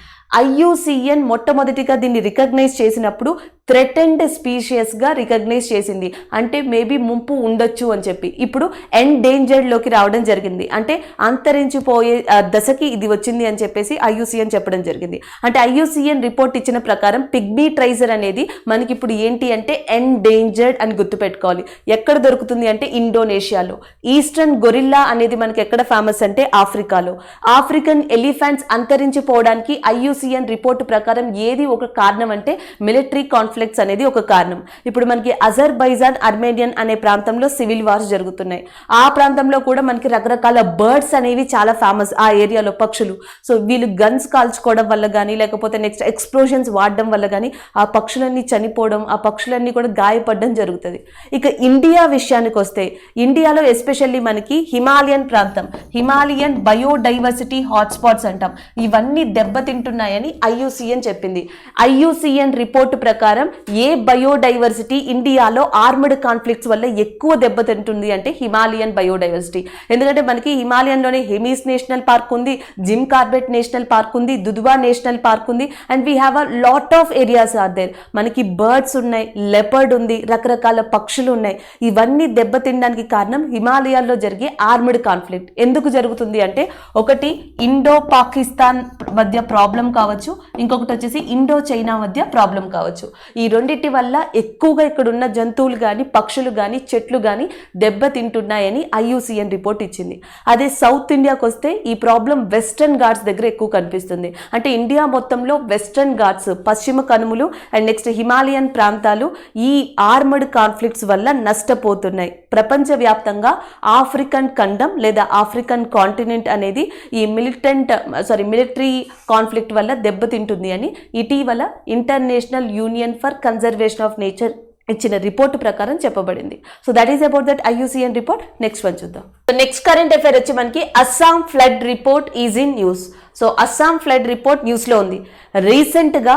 IUCN మొట్టమొదటిగా దీన్ని రికగ్నైజ్ చేసినప్పుడు థ్రెటెండ్ స్పీషియస్ గా రికగ్నైజ్ చేసింది. అంటే మేబీ ముంపు ఉండొచ్చు అని చెప్పి. ఇప్పుడు ఎండేంజర్డ్ లోకి రావడం జరిగింది. అంటే అంతరించిపోయే దశకి ఇది వచ్చింది అని చెప్పేసి IUCN చెప్పడం జరిగింది. అంటే IUCN రిపోర్ట్ ఇచ్చిన ప్రకారం పిగ్మీ ట్రైజర్ అనేది మనకి ఇప్పుడు ఏంటి అంటే ఎండేంజర్డ్ అని గుర్తుపెట్టుకోవాలి. ఎక్కడ దొరుకుతుంది అంటే ఇండోనేషియాలో. ఈస్టర్న్ గొరిల్లా అనేది మనకి ఎక్కడ ఫేమస్ అంటే ఆఫ్రికాలో. ఆఫ్రికన్ ఎలిఫెంట్స్ అంతరించిపోవడానికి IUCN రిపోర్ట్ ప్రకారం ఏది ఒక కారణం అంటే మిలిటరీ కాన్ఫ్లిక్ట్స్ అనేది ఒక కారణం. ఇప్పుడు మనకి అజర్బైజాన్, అర్మేనియన్ అనే ప్రాంతంలో సివిల్ వార్స్ జరుగుతున్నాయి. ఆ ప్రాంతంలో కూడా మనకి రకరకాల బర్డ్స్ అనేవి చాలా ఫేమస్ ఆ ఏరియాలో, పక్షులు. సో వీళ్ళు గన్స్ కాల్చుకోవడం వల్ల కానీ లేకపోతే నెక్స్ట్ ఎక్స్ప్లోజన్స్ వాడడం వల్ల కానీ ఆ పక్షులన్నీ పక్షులన్నీ చనిపోవడం, ఆ పక్షులన్నీ కూడా గాయపడడం జరుగుతుంది. ఇక ఇండియా విషయానికి వస్తే, ఇండియాలో ఎస్పెషల్లీ మనకి హిమాలయన్ ప్రాంతం, హిమాలయన్ బయోడైవర్సిటీ హాట్స్పాట్స్ అంటాం, ఇవన్నీ దెబ్బతింటున్నాయని IUCN చెప్పింది. IUCN రిపోర్టు ప్రకారం ఏ బయోడైవర్సిటీ ఇండియాలో ఆర్మ్డ్ కాన్ఫ్లిక్ట్స్ వల్ల ఎక్కువ దెబ్బతింటుంది అంటే హిమాలయన్ బయోడైవర్సిటీ. ఎందుకంటే మనకి హిమాలయన్లోనే హెమీస్ నేషనల్ పార్క్ ఉంది, జిమ్ కార్బెట్ నేషనల్ పార్క్ ఉంది, దుధువా నేషనల్ పార్క్ ఉంది, and we have a lot of areas are there. మనకి బర్డ్స్ ఉన్నాయి, లెపర్డ్ ఉంది, రకరకాల పక్షులు ఉన్నాయి. ఇవన్నీ దెబ్బతినడానికి కారణం హిమాలయాల్లో జరిగే ఆర్మ్డ్ కాన్ఫ్లిక్ట్. ఎందుకు జరుగుతుంది అంటే, ఒకటి ఇండో పాకిస్తాన్ మధ్య ప్రాబ్లం కావచ్చు, ఇంకొకటి వచ్చేసి ఇండో చైనా మధ్య ప్రాబ్లం కావచ్చు. ఈ రెండింటి వల్ల ఎక్కువగా ఇక్కడ ఉన్న జంతువులు కానీ, పక్షులు కానీ, చెట్లు కానీ దెబ్బతింటున్నాయని IUCN రిపోర్ట్ ఇచ్చింది. అదే సౌత్ ఇండియాకి వస్తే ఈ ప్రాబ్లం వెస్టర్న్ ఘాట్స్ దగ్గర ఎక్కువ కనిపిస్తుంది. అంటే ఇండియా మొత్తంలో వెస్టర్న్ ఘాట్స్, పశ్చిమ కనుమలు అండ్ నెక్స్ట్ హిమాలయన్ ప్రాంతాలు ఈ ఆర్మడ్ కాన్ఫ్లిక్ట్స్ వల్ల నష్టపోతున్నాయి. ప్రపంచవ్యాప్తంగా ఆఫ్రికన్ ఖండం లేదా ఆఫ్రికన్ కాంటినెంట్ అనేది ఈ మిలిటరీ కాన్ఫ్లిక్ట్ వల్ల దెబ్బతింటుంది అని ఇటీవల international union for conservation of nature ఇచ్చిన రిపోర్ట్ ప్రకారం చెప్పబడింది. So that is about that IUCN report. Next one చూద్దాం. సో నెక్స్ట్ కరెంట్ అఫైర్ వచ్చి మనకి Assam flood report is in news. So Assam flood report న్యూస్లో ఉంది. రీసెంట్గా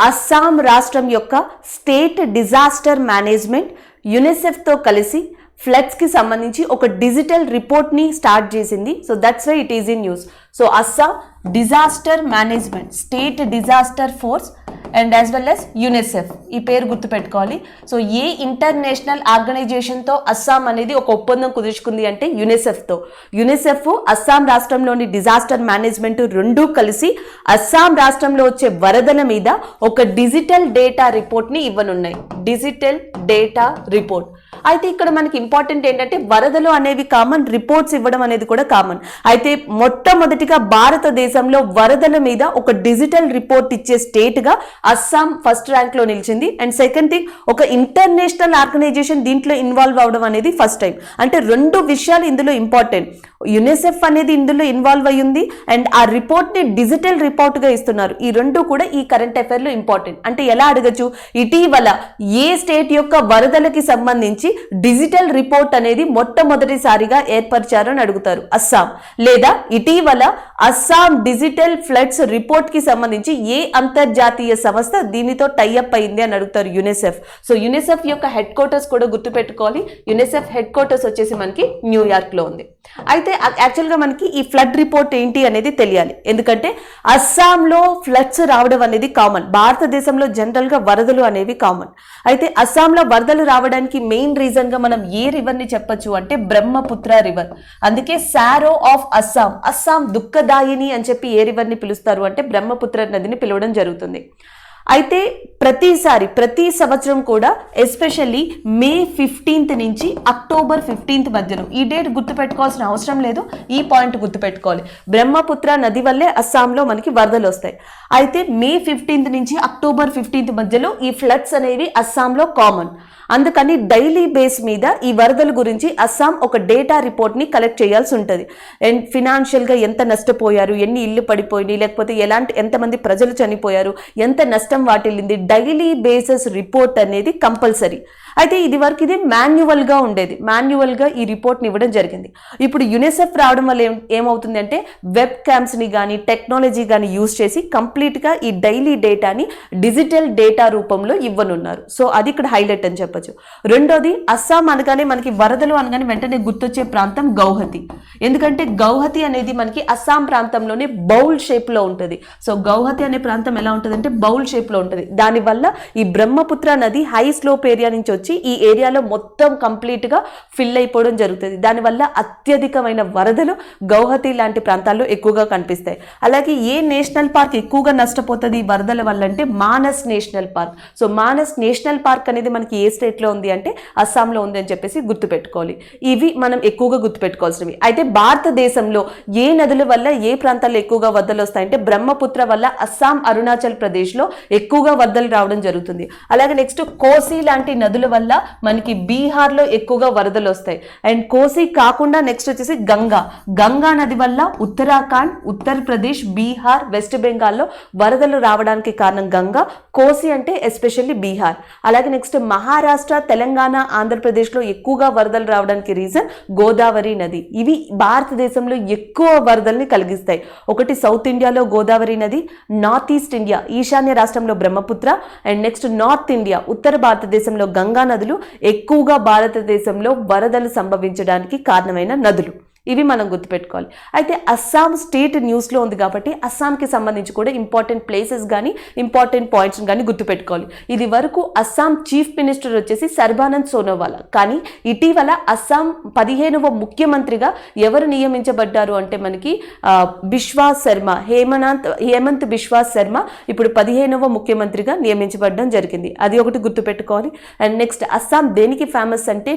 అస్సాం రాష్ట్రం యొక్క స్టేట్ డిజాస్టర్ మేనేజ్మెంట్ యునిసెఫ్తో కలిసి ఫ్లడ్స్కి సంబంధించి ఒక డిజిటల్ రిపోర్ట్ని స్టార్ట్ చేసింది. So that's why it is in news. So Assam disaster management, state disaster force and as well as UNICEF, ఈ పేరు గుర్తుపెట్టుకోవాలి. సో ఏ ఇంటర్నేషనల్ ఆర్గనైజేషన్తో అస్సాం అనేది ఒక ఒప్పందం కుదుర్చుకుంది అంటే యునిసెఫ్తో. యునిసెఫ్, అస్సాం రాష్ట్రంలోని డిజాస్టర్ మేనేజ్మెంట్ రెండూ కలిసి అస్సాం రాష్ట్రంలో వచ్చే వరదల మీద ఒక డిజిటల్ డేటా రిపోర్ట్ని ఇవ్వనున్నాయి. Digital data report. అయితే ఇక్కడ మనకి ఇంపార్టెంట్ ఏంటంటే వరదలు అనేవి కామన్, రిపోర్ట్స్ ఇవ్వడం అనేది కూడా కామన్. అయితే మొట్టమొదటిగా భారతదేశంలో వరదల మీద ఒక డిజిటల్ రిపోర్ట్ ఇచ్చే స్టేట్గా అస్సాం ఫస్ట్ ర్యాంక్లో నిలిచింది. అండ్ సెకండ్ థింగ్, ఒక ఇంటర్నేషనల్ ఆర్గనైజేషన్ దీంట్లో ఇన్వాల్వ్ అవడం అనేది ఫస్ట్ టైం. అంటే రెండు విషయాలు ఇందులో ఇంపార్టెంట్. యునిసెఫ్ అనేది ఇందులో ఇన్వాల్వ్ అయ్యింది అండ్ ఆ రిపోర్ట్ని డిజిటల్ రిపోర్ట్గా ఇస్తున్నారు. ఈ రెండు కూడా ఈ కరెంట్ అఫైర్లో ఇంపార్టెంట్. అంటే ఎలా అడగచ్చు, ఇటీవల ఏ స్టేట్ యొక్క వరదలకి సంబంధించి డిజిటల్ రిపోర్ట్ అనేది మొట్టమొదటిసారిగా ఏర్పరిచారు అని అడుగుతారు, అస్సాం. లేదా ఇటీవల అస్సాం డిజిటల్ ఫ్లడ్స్ రిపోర్ట్ కి సంబంధించి ఏ అంతర్జాతీయ సంస్థ దీనితో టైఅప్ అయింది అని అడుగుతారు, యునిసెఫ్. సో యునిసెఫ్ యొక్క హెడ్ క్వార్టర్స్ కూడా గుర్తుపెట్టుకోవాలి. యునిసెఫ్ హెడ్ క్వార్టర్స్ వచ్చేసి మనకి న్యూయార్క్ లో ఉంది. అయితే యాక్చువల్గా మనకి ఈ ఫ్లడ్ రిపోర్ట్ ఏంటి అనేది తెలియాలి. ఎందుకంటే అస్సాంలో ఫ్లడ్స్ రావడం అనేది కామన్, భారతదేశంలో జనరల్ గా వరదలు అనేవి కామన్. అయితే అస్సాంలో వరదలు రావడానికి మెయిన్ రీజన్ గా మనం ఏ రివర్ ని చెప్పొచ్చు అంటే బ్రహ్మపుత్ర రివర్. అందుకే సారో ఆఫ్ అస్సాం, అస్సాం దుఃఖదాయిని అని చెప్పి ఏ రివర్ ని పిలుస్తారు అంటే బ్రహ్మపుత్ర నదిని పిలవడం జరుగుతుంది. అయితే ప్రతి సంవత్సరం కూడా ఎస్పెషల్లీ మే 15th నుంచి అక్టోబర్ 15th మధ్యలో, ఈ డేట్ గుర్తుపెట్టుకోవాల్సిన అవసరం లేదు, ఈ పాయింట్ గుర్తుపెట్టుకోవాలి. బ్రహ్మపుత్ర నది వల్లే అస్సాంలో మనకి వరదలు వస్తాయి. అయితే మే 15th నుంచి అక్టోబర్ 15th మధ్యలో ఈ ఫ్లడ్స్ అనేవి అస్సాంలో కామన్. అందుకని డైలీ బేస్ మీద ఈ వరదల గురించి అస్సాం ఒక డేటా రిపోర్ట్ని కలెక్ట్ చేయాల్సి ఉంటుంది. అండ్ ఫినాన్షియల్గా ఎంత నష్టపోయారు, ఎన్ని ఇల్లు పడిపోయినాయి, లేకపోతే ఎంతమంది ప్రజలు చనిపోయారు, ఎంత నష్టం వాటిల్లింది, డైలీ బేసిస్ రిపోర్ట్ అనేది కంపల్సరీ. అయితే ఇది వరకు ఇది మాన్యువల్గా ఉండేది, మాన్యువల్గా ఈ రిపోర్ట్ని ఇవ్వడం జరిగింది. ఇప్పుడు యునిసెఫ్ రావడం వల్ల ఏమవుతుంది అంటే వెబ్ క్యామ్స్ని కానీ టెక్నాలజీ కానీ యూజ్ చేసి కంప్లీట్గా ఈ డైలీ డేటాని డిజిటల్ డేటా రూపంలో ఇవ్వనున్నారు. సో అది ఇక్కడ హైలైట్ అని చెప్పచ్చు. రెండోది, అస్సాం అనగానే మనకి వరదలు అనగానే వెంటనే గుర్తొచ్చే ప్రాంతం గౌహతి. ఎందుకంటే గౌహతి అనేది మనకి అస్సాం ప్రాంతంలోనే బౌల్ షేప్లో ఉంటుంది. సో గౌహతి అనే ప్రాంతం ఎలా ఉంటుంది అంటే బౌల్ షేప్లో ఉంటుంది. దానివల్ల ఈ బ్రహ్మపుత్ర నది హై స్లోప్ ఏరియా నుంచి వచ్చి ఈ ఏరియాలో మొత్తం కంప్లీట్ గా ఫిల్ అయిపోవడం జరుగుతుంది. దానివల్ల అత్యధికమైన వరదలు గౌహతి లాంటి ప్రాంతాల్లో ఎక్కువగా కనిపిస్తాయి. అలాగే ఏ నేషనల్ పార్క్ ఎక్కువగా నష్టపోతుంది ఈ వరదల వల్ల అంటే Manas national Park. So Manas national park అనేది మనకి ఏ స్టేట్ లో ఉంది అంటే అస్సాంలో ఉంది అని చెప్పేసి గుర్తుపెట్టుకోవాలి. ఇవి మనం ఎక్కువగా గుర్తుపెట్టుకోవాల్సినవి. అయితే భారతదేశంలో ఏ నదుల వల్ల ఏ ప్రాంతాల్లో ఎక్కువగా వరదలు వస్తాయంటే బ్రహ్మపుత్ర వల్ల అస్సాం, అరుణాచల్ ప్రదేశ్ లో ఎక్కువగా వరదలు రావడం జరుగుతుంది. అలాగే నెక్స్ట్ కోసి లాంటి నదుల వల్ల మనకి బీహార్లో ఎక్కువగా వరదలు వస్తాయి. అండ్ కోసి కాకుండా నెక్స్ట్ వచ్చేసి గంగా నది వల్ల ఉత్తరాఖండ్, ఉత్తరప్రదేశ్, బీహార్, వెస్ట్ బెంగాల్లో వరదలు రావడానికి కారణం గంగా. కోసి అంటే ఎస్పెషల్లీ బీహార్. అలాగే నెక్స్ట్ మహారాష్ట్ర, తెలంగాణ, ఆంధ్రప్రదేశ్లో ఎక్కువగా వరదలు రావడానికి రీజన్ గోదావరి నది. ఇవి భారతదేశంలో ఎక్కువ వరదల్ని కలిగిస్తాయి. ఒకటి సౌత్ ఇండియాలో గోదావరి నది, నార్త్ ఈస్ట్ ఇండియా ఈశాన్య రాష్ట్రంలో Brahmaputra, and next North India ఉత్తర భారతదేశంలో గంగా నదులు ఎక్కువగా భారతదేశంలో వరదలు సంభవించడానికి కారణమైన నదులు. ఇవి మనం గుర్తుపెట్టుకోవాలి. అయితే అస్సాం స్టేట్ న్యూస్లో ఉంది కాబట్టి అస్సాంకి సంబంధించి కూడా ఇంపార్టెంట్ ప్లేసెస్ కానీ ఇంపార్టెంట్ పాయింట్స్ కానీ గుర్తుపెట్టుకోవాలి. ఇది వరకు అస్సాం చీఫ్ మినిస్టర్ వచ్చేసి సర్బానంద్ సోనోవాల్. కానీ ఇటీవల అస్సాం 15వ ముఖ్యమంత్రిగా ఎవరు నియమించబడ్డారు అంటే మనకి బిశ్వాస్ శర్మ, హేమంత్ బిశ్వాస్ శర్మ ఇప్పుడు 15వ ముఖ్యమంత్రిగా నియమించబడడం జరిగింది. అది ఒకటి గుర్తుపెట్టుకోవాలి. అండ్ నెక్స్ట్ అస్సాం దేనికి ఫేమస్ అంటే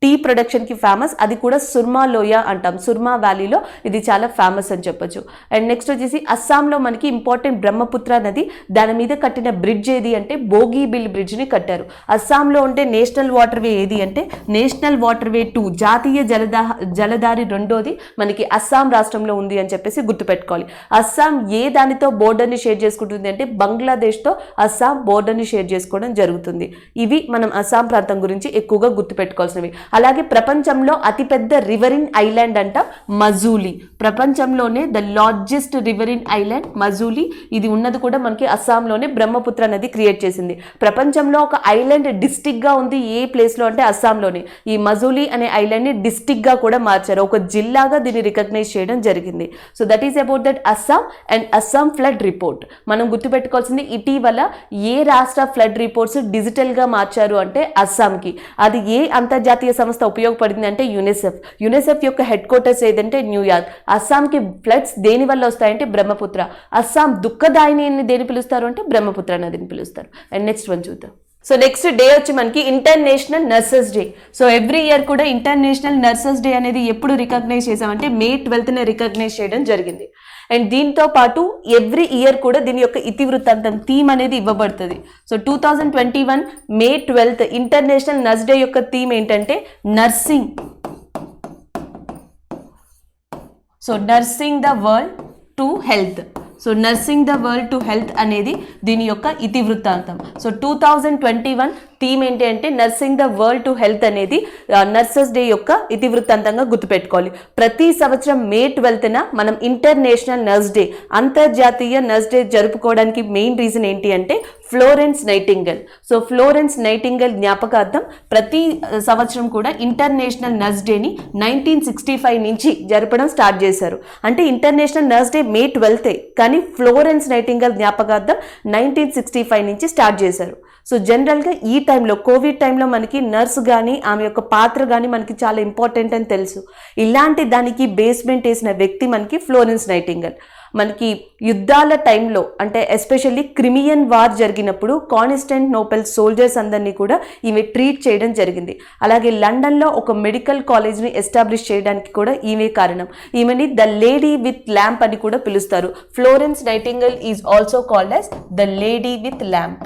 టీ ప్రొడక్షన్కి ఫేమస్. అది కూడా సుర్మా లోయ అంటాం, సుర్మా వ్యాలీలో ఇది చాలా ఫేమస్ అని చెప్పొచ్చు. అండ్ నెక్స్ట్ వచ్చేసి అస్సాంలో మనకి ఇంపార్టెంట్ బ్రహ్మపుత్ర నది, దాని మీద కట్టిన బ్రిడ్జ్ ఏది అంటే బోగీబిల్ బ్రిడ్జ్ని కట్టారు. అస్సాంలో ఉంటే నేషనల్ వాటర్వే ఏది అంటే నేషనల్ వాటర్వే 2, జాతీయ జలధారి రెండోది మనకి అస్సాం రాష్ట్రంలో ఉంది అని చెప్పేసి గుర్తుపెట్టుకోవాలి. అస్సాం ఏ దానితో బోర్డర్ని షేర్ చేసుకుంటుంది అంటే బంగ్లాదేశ్తో అస్సాం బోర్డర్ని షేర్ చేసుకోవడం జరుగుతుంది. ఇవి మనం అస్సాం ప్రాంతం గురించి ఎక్కువగా గుర్తుపెట్టుకోవాల్సినవి. అలాగే ప్రపంచంలో అతిపెద్ద రివరిన్ ఐలాండ్ అంట మజూలీ. ప్రపంచంలోనే ద లార్జెస్ట్ రివరిన్ ఐలాండ్ మజూలీ. ఇది ఉన్నది కూడా మనకి అస్సాంలోనే, బ్రహ్మపుత్ర నది క్రియేట్ చేసింది. ప్రపంచంలో ఒక ఐలాండ్ డిస్టిక్ గా ఉంది ఏ ప్లేస్ లో అంటే అస్సాంలోనే. ఈ మజూలీ అనే ఐలాండ్ ని డిస్టిక్ గా కూడా మార్చారు, ఒక జిల్లాగా దీన్ని రికగ్నైజ్ చేయడం జరిగింది. So that is about that Assam and Assam flood report. మనం గుర్తుపెట్టుకోవాల్సింది ఇటీవల ఏ రాష్ట్ర ఫ్లడ్ రిపోర్ట్స్ డిజిటల్ గా మార్చారు అంటే అస్సాంకి. అది ఏ అంతర్జాతీయ సంస్థ ఉపయోగపడింది అంటే యునిసెఫ్ యొక్క హెడ్ క్వార్టర్స్ ఏదంటే న్యూయార్క్. అస్సాంకి ఫ్లడ్స్ దేని వల్ల వస్తాయంటే బ్రహ్మపుత్ర. అస్సాం దుఃఖదాయిని దేని పిలుస్తారు అంటే బ్రహ్మపుత్ర నదిని పిలుస్తారు. అండ్ నెక్స్ట్ వన్ చూద్దాం. సో నెక్స్ట్ డే వచ్చి మనకి international nurses day. So every year కూడా ఇంటర్నేషనల్ నర్సెస్ డే అనేది ఎప్పుడు రికగ్నైజ్ చేసామంటే May 12th రికగ్నైజ్ చేయడం జరిగింది. అండ్ దీంతో పాటు ఎవ్రీ ఇయర్ కూడా దీని యొక్క ఇతివృత్తాంతం థీమ్ అనేది ఇవ్వబడుతుంది. So 2021 May 12th international nurse day యొక్క థీమ్ ఏంటంటే nursing. So nursing the world to health. So nursing the world to health అనేది దీని యొక్క ఇతివృత్తాంతం. సో 2021 థీమ్ ఏంటి అంటే nursing the world to health అనేది నర్సెస్ డే యొక్క ఇతివృత్తాంతంగా గుర్తుపెట్టుకోవాలి. ప్రతి సంవత్సరం May 12th మనం ఇంటర్నేషనల్ నర్స్ డే, అంతర్జాతీయ నర్స్ డే జరుపుకోవడానికి మెయిన్ రీజన్ ఏంటి అంటే Florence Nightingale. So Florence nightingale జ్ఞాపకార్థం ప్రతి సంవత్సరం కూడా ఇంటర్నేషనల్ నర్స్ డేని 1965 నుంచి జరపడం స్టార్ట్ చేశారు. అంటే international nurse day May 12th, కానీ ఫ్లోరెన్స్ నైటింగేల్ జ్ఞాపకార్థం 1965 నుంచి స్టార్ట్ చేశారు. సో జనరల్గా ఈ టైంలో కోవిడ్ టైంలో మనకి నర్స్ కానీ ఆమె యొక్క పాత్ర కానీ మనకి చాలా ఇంపార్టెంట్ అని తెలుసు. ఇలాంటి దానికి బేస్మెంట్ వేసిన వ్యక్తి మనకి ఫ్లోరెన్స్ నైటింగేల్. మనకి యుద్ధాల టైంలో అంటే ఎస్పెషల్లీ క్రిమియన్ వార్ జరిగినప్పుడు కాన్స్టాంటినోపెల్ సోల్జర్స్ అందరినీ కూడా ఈమె ట్రీట్ చేయడం జరిగింది. అలాగే లండన్లో ఒక మెడికల్ కాలేజ్ని ఎస్టాబ్లిష్ చేయడానికి కూడా ఈమె కారణం. ఈమెని ద లేడీ విత్ ల్యాంప్ అని కూడా పిలుస్తారు. Florence Nightingale is also called as the lady with lamp.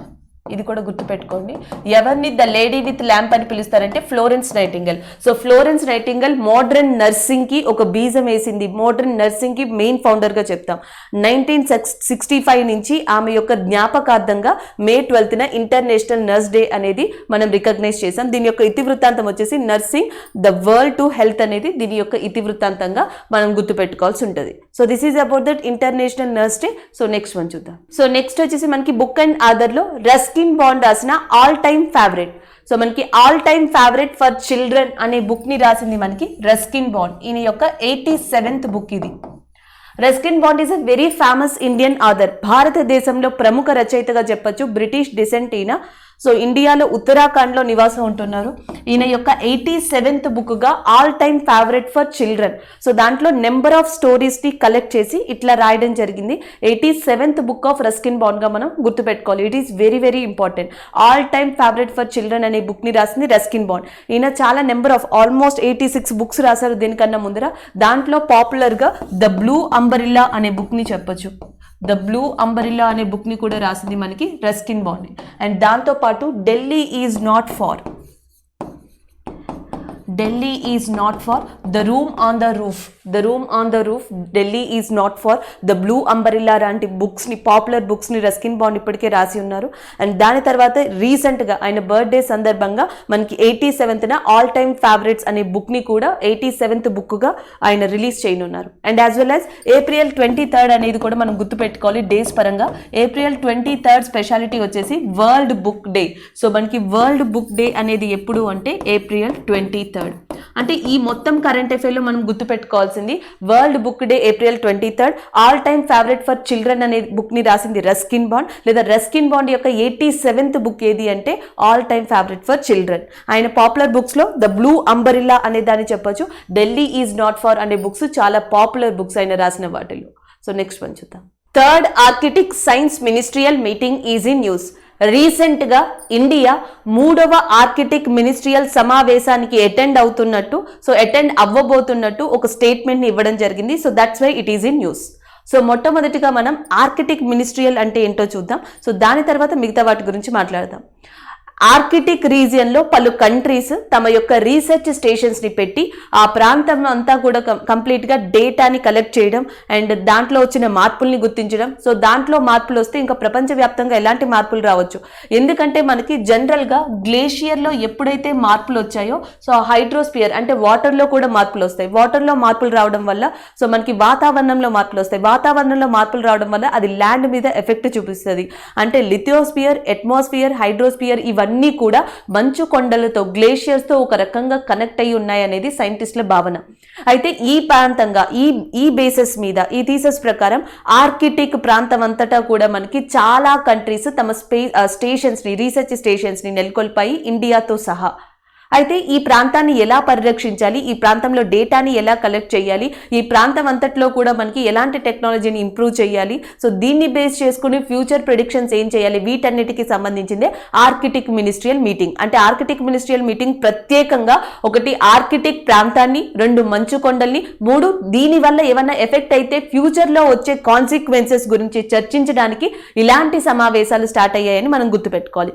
ఇది కూడా గుర్తుపెట్టుకోండి. ఎవరిని ద లేడీ విత్ ల్యాంప్ అని పిలుస్తారంటే Florence Nightingale. So Florence Nightingale modern నర్సింగ్కి ఒక బీజం వేసింది. మోడర్న్ నర్సింగ్కి మెయిన్ ఫౌండర్గా చెప్తాం. 1965 నుంచి ఆమె యొక్క జ్ఞాపకార్థంగా May 12th international nurse day అనేది మనం రికగ్నైజ్ చేసాం. దీని యొక్క ఇతివృత్తాంతం వచ్చేసి nursing the world to health అనేది దీని యొక్క ఇతివృత్తాంతంగా మనం గుర్తుపెట్టుకోవాల్సి ఉంటుంది. So this is about that international nurse day. So next one చూద్దాం. సో నెక్స్ట్ వచ్చేసి మనకి బుక్ అండ్ ఆథర్లో రస్కిన్ బాండ్ రాసిన ఆల్ టైమ్ ఫేవరెట్. సో మనకి all time favourite for children అనే బుక్ ని రాసింది మనకి రస్కిన్ బాండ్. ఈయన యొక్క 87th బుక్ ఇది. Ruskin Bond is a very famous Indian author. భారతదేశంలో ప్రముఖ రచయితగా చెప్పొచ్చు. బ్రిటిష్ డిసెంట్ ఈయన. సో ఇండియాలో ఉత్తరాఖండ్లో నివాసం ఉంటున్నారు. ఈయన యొక్క 87th బుక్గా all time favourite for children. So దాంట్లో నెంబర్ ఆఫ్ స్టోరీస్ని కలెక్ట్ చేసి ఇట్లా రాయడం జరిగింది. 87th బుక్ ఆఫ్ రస్కిన్ బాండ్గా మనం గుర్తుపెట్టుకోవాలి. It is very very important. All time favourite for children అనే బుక్ని రాసింది రస్కిన్ బాండ్. ఈయన చాలా నెంబర్ ఆఫ్ ఆల్మోస్ట్ 86 బుక్స్ రాశారు దీనికన్నా ముందర. దాంట్లో పాపులర్గా ద బ్లూ అంబరిల్లా అనే బుక్ని చెప్పొచ్చు. ద బ్లూ అంబరిల్లా అనే బుక్ని కూడా రాసింది మనకి రస్కిన్ బాండ్. అండ్ దాంతోపాటు Delhi is not for the room on the roof, Delhi is not for the blue umbrella లాంటి బుక్స్ని, పాపులర్ బుక్స్ని రస్కిన్ బాండ్ ఇప్పటికే రాసి ఉన్నారు. అండ్ దాని తర్వాత రీసెంట్గా ఆయన బర్త్డే సందర్భంగా మనకి 87th ఆల్ టైమ్ ఫేవరెట్స్ అనే బుక్ని కూడా 87th బుక్గా ఆయన రిలీజ్ చేయనున్నారు. And as well as April 23rd అనేది కూడా మనం గుర్తుపెట్టుకోవాలి డేస్ పరంగా. April 23rd స్పెషాలిటీ వచ్చేసి వరల్డ్ బుక్ డే. సో మనకి వరల్డ్ బుక్ డే అనేది ఎప్పుడు అంటే April 23rd. అంటే ఈ మొత్తం కరెంట్ అఫైర్లో మనం గుర్తుపెట్టుకోవాల్సింది world book day April 23rd. All time favourite for children అనే బుక్ని రాసింది రస్కిన్ బాండ్, లేదా రస్కిన్ బాండ్ యొక్క 87th బుక్ ఏది అంటే all time favourite for children. ఆయన పాపులర్ బుక్స్లో ద బ్లూ అంబరిల్లా అనే దాన్ని చెప్పొచ్చు, ఢిల్లీ ఈజ్ నాట్ ఫార్ అనే బుక్స్ చాలా పాపులర్ బుక్స్ ఆయన రాసిన వాటిల్లో. సో నెక్స్ట్ వన్ చూద్దాం. Third Arctic science ministerial meeting is in news. రీసెంట్గా ఇండియా 3వ ఆర్కిటిక్ మినిస్ట్రియల్ సమావేశానికి అటెండ్ అవ్వబోతున్నట్టు ఒక స్టేట్మెంట్ని ఇవ్వడం జరిగింది. So that's why it is in news. So మొట్టమొదటిగా మనం ఆర్కిటిక్ మినిస్ట్రియల్ అంటే ఏంటో చూద్దాం. సో దాని తర్వాత మిగతా వాటి గురించి మాట్లాడదాం. ఆర్కిటిక్ రీజియన్లో పలు కంట్రీస్ తమ యొక్క రీసెర్చ్ స్టేషన్స్ని పెట్టి ఆ ప్రాంతంలో అంతా కూడా కంప్లీట్గా డేటాని కలెక్ట్ చేయడం అండ్ దాంట్లో వచ్చిన మార్పుల్ని గుర్తించడం. సో దాంట్లో మార్పులు వస్తే ఇంకా ప్రపంచవ్యాప్తంగా ఎలాంటి మార్పులు రావచ్చు, ఎందుకంటే మనకి జనరల్గా గ్లేషియర్లో ఎప్పుడైతే మార్పులు వచ్చాయో సో హైడ్రోస్పియర్ అంటే వాటర్లో కూడా మార్పులు వస్తాయి. వాటర్లో మార్పులు రావడం వల్ల సో మనకి వాతావరణంలో మార్పులు వస్తాయి. వాతావరణంలో మార్పులు రావడం వల్ల అది ల్యాండ్ మీద ఎఫెక్ట్ చూపిస్తుంది. అంటే లిథియోస్పియర్, అట్మాస్ఫియర్, హైడ్రోస్పియర్ ఇవన్నీ కూడా మంచు కొండలతో, గ్లేషియర్స్తో ఒక రకంగా కనెక్ట్ అయ్యి ఉన్నాయనేది సైంటిస్టుల భావన. అయితే ఈ ప్రాంతంగా ఈ బేసిస్ మీద ఈ థీసిస్ ప్రకారం ఆర్కిటిక్ ప్రాంతం అంతటా కూడా మనకి చాలా కంట్రీస్ తమ స్టేషన్స్ని, రీసెర్చ్ స్టేషన్స్ని నెలకొల్పాయి ఇండియాతో సహా. అయితే ఈ ప్రాంతాన్ని ఎలా పరిరక్షించాలి, ఈ ప్రాంతంలో డేటాని ఎలా కలెక్ట్ చేయాలి, ఈ ప్రాంతం అంతట్లో కూడా మనకి ఎలాంటి టెక్నాలజీని ఇంప్రూవ్ చేయాలి, సో దీన్ని బేస్ చేసుకుని ఫ్యూచర్ ప్రిడిక్షన్స్ ఏం చేయాలి, వీటన్నిటికీ సంబంధించిందే ఆర్కిటిక్ మినిస్ట్రియల్ మీటింగ్. అంటే ఆర్కిటిక్ మినిస్ట్రియల్ మీటింగ్ ప్రత్యేకంగా ఒకటి ఆర్కిటిక్ ప్రాంతాన్ని, 2 మంచు కొండల్ని, 3 దీనివల్ల ఏమన్నా ఎఫెక్ట్ అయితే ఫ్యూచర్లో వచ్చే కాన్సిక్వెన్సెస్ గురించి చర్చించడానికి ఇలాంటి సమావేశాలు స్టార్ట్ అయ్యాయని మనం గుర్తుపెట్టుకోవాలి.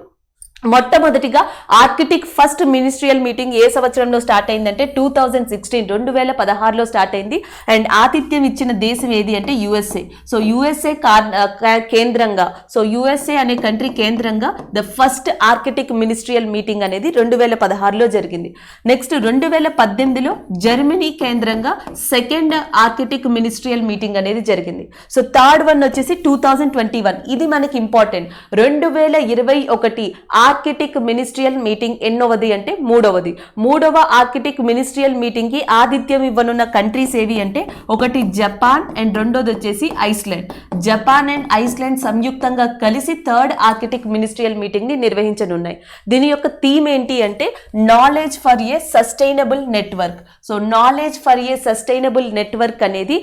మొట్టమొదటిగా ఆర్కిటిక్ ఫస్ట్ మినిస్ట్రియల్ మీటింగ్ ఏ సంవత్సరంలో స్టార్ట్ అయిందంటే 2016 స్టార్ట్ అయింది. అండ్ ఆతిథ్యం ఇచ్చిన దేశం ఏది అంటే USA. సో USA కేంద్రంగా, సో USA అనే కంట్రీ కేంద్రంగా the first Arctic ministerial meeting అనేది 2016లో జరిగింది. నెక్స్ట్ 2018లో జర్మనీ కేంద్రంగా సెకండ్ ఆర్కిటిక్ మినిస్ట్రియల్ మీటింగ్ అనేది జరిగింది. సో థర్డ్ వన్ వచ్చేసి 2021. ఇది మనకి ఇంపార్టెంట్. 2021 ఆర్కిటిక్ మినిస్ట్రియల్ మీటింగ్ ఎన్నోవది అంటే మూడవ ఆర్కిటిక్ మినిస్ట్రియల్ మీటింగ్ కి ఆతిథ్యం ఇవ్వనున్న కంట్రీస్ ఏవి అంటే ఒకటి జపాన్ అండ్ రెండోది వచ్చేసి ఐస్లాండ్. జపాన్ అండ్ ఐస్లాండ్ సంయుక్తంగా కలిసి థర్డ్ ఆర్కిటిక్ మినిస్ట్రియల్ మీటింగ్ ని నిర్వహించనున్నాయి. దీని యొక్క థీమ్ ఏంటి అంటే knowledge for a sustainable network. So knowledge for a sustainable network అనేది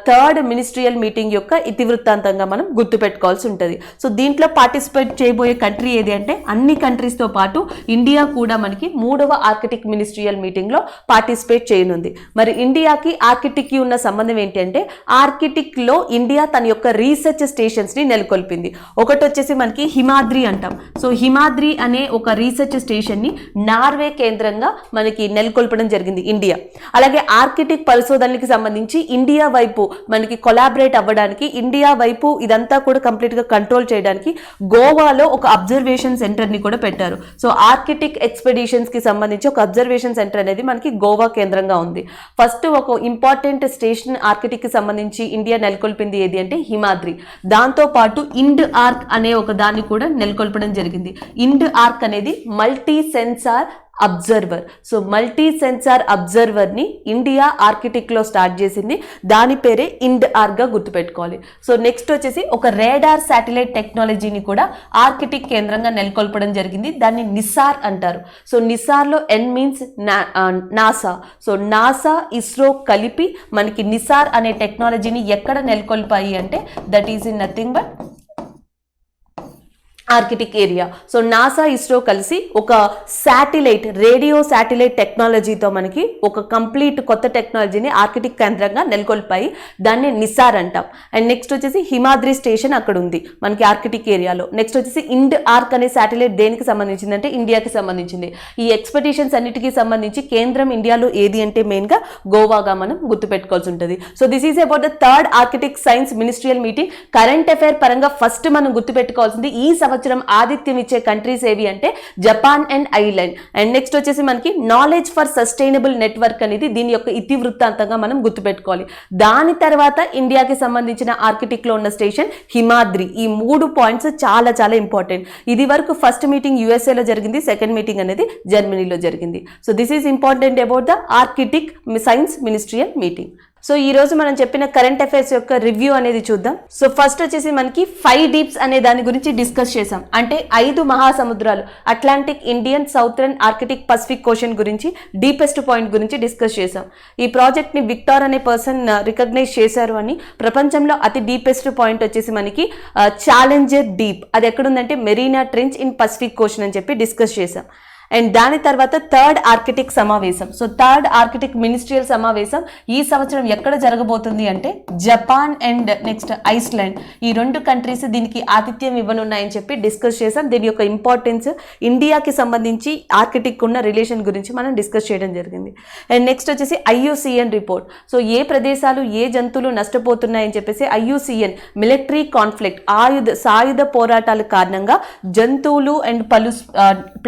థర్డ్ మినిస్ట్రియల్ మీటింగ్ యొక్క ఇతివృత్తాంతంగా మనం గుర్తుపెట్టుకోవాల్సి ఉంటుంది. సో దీంట్లో పార్టిసిపేట్ చేయబోయే కంట్రీ ఏది అంటే అన్ని కంట్రీస్తో పాటు ఇండియా కూడా మనకి 3వ ఆర్కిటిక్ మినిస్ట్రియల్ మీటింగ్లో పార్టిసిపేట్ చేయనుంది. మరి ఇండియాకి ఆర్కిటిక్కి ఉన్న సంబంధం ఏంటంటే ఆర్కిటిక్లో ఇండియా తన యొక్క రీసెర్చ్ స్టేషన్స్ని నెలకొల్పింది. ఒకటి వచ్చేసి మనకి హిమాద్రి అంటాం. సో హిమాద్రి అనే ఒక రీసెర్చ్ స్టేషన్ని నార్వే కేంద్రంగా మనకి నెలకొల్పడం జరిగింది ఇండియా. అలాగే ఆర్కిటిక్ పరిశోధనలకి సంబంధించి ఇండియా వైపు మనకి కొలాబరేట్ అవ్వడానికి, ఇండియా వైపు ఇదంతా కూడా కంప్లీట్గా కంట్రోల్ చేయడానికి గోవాలో ఒక అబ్జర్వేషన్ సెంటర్ని కూడా పెట్టారు. సో ఆర్కిటిక్ ఎక్స్పెడిషన్స్ కి సంబంధించి ఒక అబ్జర్వేషన్ సెంటర్ అనేది మనకి గోవా కేంద్రంగా ఉంది. ఫస్ట్ ఒక ఇంపార్టెంట్ స్టేషన్ ఆర్కిటిక్ కి సంబంధించి ఇండియా నెలకొల్పింది ఏది అంటే హిమాద్రి. దాంతో పాటు ఇండ్ ఆర్క్ అనే ఒక దాన్ని కూడా నెలకొల్పడం జరిగింది. ఇండ్ ఆర్క్ అనేది multi sensor observer. So multi sensor observer ని ఇండియా ఆర్కిటిక్ లో స్టార్ట్ చేసింది. దాని పేరే ఇండ్ ఆర్క్ గా గుర్తుపెట్టుకోవాలి. సో నెక్స్ట్ వచ్చేసి ఒక రేడార్ శాటిలైట్ టెక్నాలజీని కూడా ఆర్కిటిక్ కేంద్రంగా నెలకొల్పడం జరిగింది. దాన్ని నిసార్ అంటారు. సో నిసార్ లో N means NASA. So NASA, ISRO కలిపి మనకి నిసార్ అనే టెక్నాలజీని ఎక్కడ నెలకొల్పాయి అంటే that is in nothing but Arctic area. So NASA ISRO కలిసి ఒక శాటిలైట్, రేడియో శాటిలైట్ టెక్నాలజీతో మనకి ఒక కంప్లీట్ కొత్త టెక్నాలజీని ఆర్కిటిక్ కేంద్రంగా నెలకొల్పాయి. దాన్ని నిసార్ అంటాం. అండ్ నెక్స్ట్ వచ్చేసి హిమాద్రి స్టేషన్ అక్కడ ఉంది మనకి ఆర్కిటిక్ ఏరియాలో. నెక్స్ట్ వచ్చేసి ఇండ్ ఆర్క్ అనే శాటిలైట్ దేనికి సంబంధించింది అంటే ఇండియాకి సంబంధించింది. ఈ ఎక్స్పెడిషన్స్ అన్నిటికీ సంబంధించి కేంద్రం ఇండియాలో ఏది అంటే మెయిన్గా గోవాగా మనం గుర్తుపెట్టుకోవాల్సి ఉంటుంది. So this is about the third Arctic science ministerial meeting. Current affair పరంగా ఫస్ట్ మనం గుర్తుపెట్టుకోవాల్సింది ఈ సంవత్సరం ఆతిథ్యం ఇచ్చే కంట్రీస్ ఏవి అంటే Japan and Ireland. And next వచ్చేసి మనకి నాలెడ్జ్ ఫర్ సస్టైనబుల్ నెట్వర్క్ అనేది దీని యొక్క ఇతివృత్తాంతంగా మనం గుర్తుపెట్టుకోవాలి. దాని తర్వాత ఇండియాకి సంబంధించిన ఆర్కిటిక్ లో ఉన్న స్టేషన్ హిమాద్రి. ఈ 3 పాయింట్స్ చాలా చాలా ఇంపార్టెంట్. ఇది వరకు ఫస్ట్ మీటింగ్ యుఎస్ఏలో జరిగింది, సెకండ్ మీటింగ్ అనేది జర్మనీలో జరిగింది. So this is important about the Arctic science ministerial meeting. So ఈ రోజు మనం చెప్పిన కరెంట్ అఫైర్స్ యొక్క రివ్యూ అనేది చూద్దాం. సో ఫస్ట్ వచ్చేసి మనకి 5 డీప్స్ అనే దాని గురించి డిస్కస్ చేసాం. అంటే 5 మహాసముద్రాలు, Atlantic, Indian, Southern, Arctic, Pacific ocean గురించి, డీపెస్ట్ పాయింట్ గురించి డిస్కస్ చేసాం. ఈ ప్రాజెక్ట్ ని విక్టర్ అనే పర్సన్ రికగ్నైజ్ చేశారు అని. ప్రపంచంలో అతి డీపెస్ట్ పాయింట్ వచ్చేసి మనకి ఛాలెంజర్ డీప్, అది ఎక్కడుందంటే Marina trench in Pacific Ocean అని చెప్పి డిస్కస్ చేసాం. అండ్ దాని తర్వాత థర్డ్ ఆర్కిటిక్ సమావేశం. సో థర్డ్ ఆర్కిటిక్ మినిస్ట్రియల్ సమావేశం ఈ సంవత్సరం ఎక్కడ జరగబోతుంది అంటే జపాన్ అండ్ నెక్స్ట్ ఐస్లాండ్, ఈ 2 కంట్రీస్ దీనికి ఆతిథ్యం ఇవ్వనున్నాయని చెప్పి డిస్కస్ చేసాం. దీని యొక్క ఇంపార్టెన్స్, ఇండియాకి సంబంధించి ఆర్కిటిక్ ఉన్న రిలేషన్ గురించి మనం డిస్కస్ చేయడం జరిగింది. అండ్ నెక్స్ట్ వచ్చేసి IUCN రిపోర్ట్. సో ఏ ప్రదేశాలు ఏ జంతువులు నష్టపోతున్నాయని చెప్పేసి IUCN మిలిటరీ కాన్ఫ్లిక్ట్, సాయుధ పోరాటాల కారణంగా జంతువులు అండ్ పలు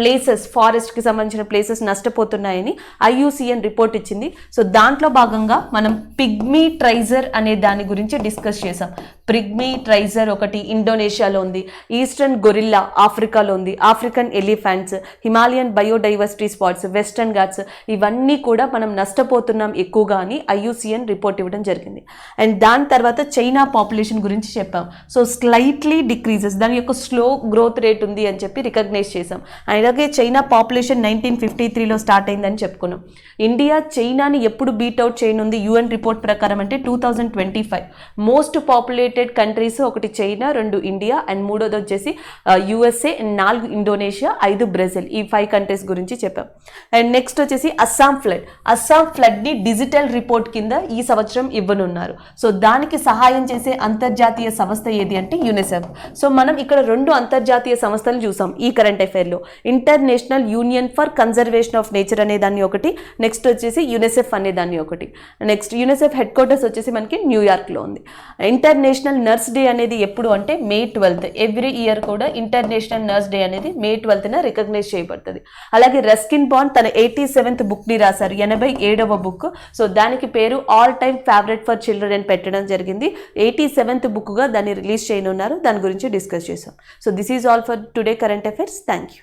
ప్లేసెస్, కి సంబంధించిన ప్లేసెస్ నష్టపోతున్నాయని IUCN రిపోర్ట్ ఇచ్చింది. సో దాంట్లో భాగంగా మనం పిగ్మీ ట్రైజర్ అనే దాని గురించి డిస్కస్ చేసాం. పిగ్మీ ట్రైజర్ ఒకటి ఇండోనేషియాలో ఉంది, ఈస్టర్న్ గొరిల్లా ఆఫ్రికాలో ఉంది, African elephants, Himalayan biodiversity spots, western Ghats, ఇవన్నీ కూడా మనం నష్టపోతున్నాం ఎక్కువగా అని IUCN రిపోర్ట్ ఇవ్వడం జరిగింది. అండ్ దాని తర్వాత చైనా పాపులేషన్ గురించి చెప్పాం. సో స్లైట్లీ డిక్రీజెస్, దాని యొక్క స్లో గ్రోత్ రేట్ ఉంది అని చెప్పి రికగ్నైజ్ చేసాం. అలాగే చైనా పాపులేషన్ 1953లో స్టార్ట్ అయిందని చెప్పుకున్నాం. ఇండియా చైనాని ఎప్పుడు బీట్అవుట్ చేయనుంది UN రిపోర్ట్ ప్రకారం అంటే 2025. మోస్ట్ పాపులేటెడ్ కంట్రీస్ ఒకటి చైనా, 2 ఇండియా అండ్ 3వది వచ్చేసి USA, 4 ఇండోనేషియా, 5 బ్రెజిల్. ఈ 5 కంట్రీస్ గురించి చెప్పాం. అండ్ నెక్స్ట్ వచ్చేసి అస్సాం ఫ్లడ్ ని డిజిటల్ రిపోర్ట్ కింద ఈ సంవత్సరం ఇవ్వనున్నారు. సో దానికి సహాయం చేసే అంతర్జాతీయ సంస్థ ఏది అంటే యునిసెఫ్. సో మనం ఇక్కడ 2 అంతర్జాతీయ సంస్థలు చూసాం ఈ కరెంట్ అఫైర్ లో. International union for conservation of nature అనే దాన్ని ఒకటి, నెక్స్ట్ వచ్చేసి యునిసెఫ్ అనే దాన్ని ఒకటి. నెక్స్ట్ యునిసెఫ్ హెడ్ క్వార్టర్స్ వచ్చేసి మనకి న్యూయార్క్లో ఉంది. ఇంటర్నేషనల్ నర్స్ డే అనేది ఎప్పుడు అంటే May 12. ఎవ్రీ ఇయర్ కూడా ఇంటర్నేషనల్ నర్స్ డే అనేది May 12న రికగ్నైజ్ చేయబడుతుంది. అలాగే రస్కిన్ బాండ్ తన 87th బుక్ని రాశారు, 87వ బుక్. సో దానికి పేరు all time favourite for children అని పెట్టడం జరిగింది. 87th బుక్గా దాన్ని రిలీజ్ చేయనున్నారు. దాని గురించి డిస్కస్ చేసాం. So this is all for today current affairs. Thank you.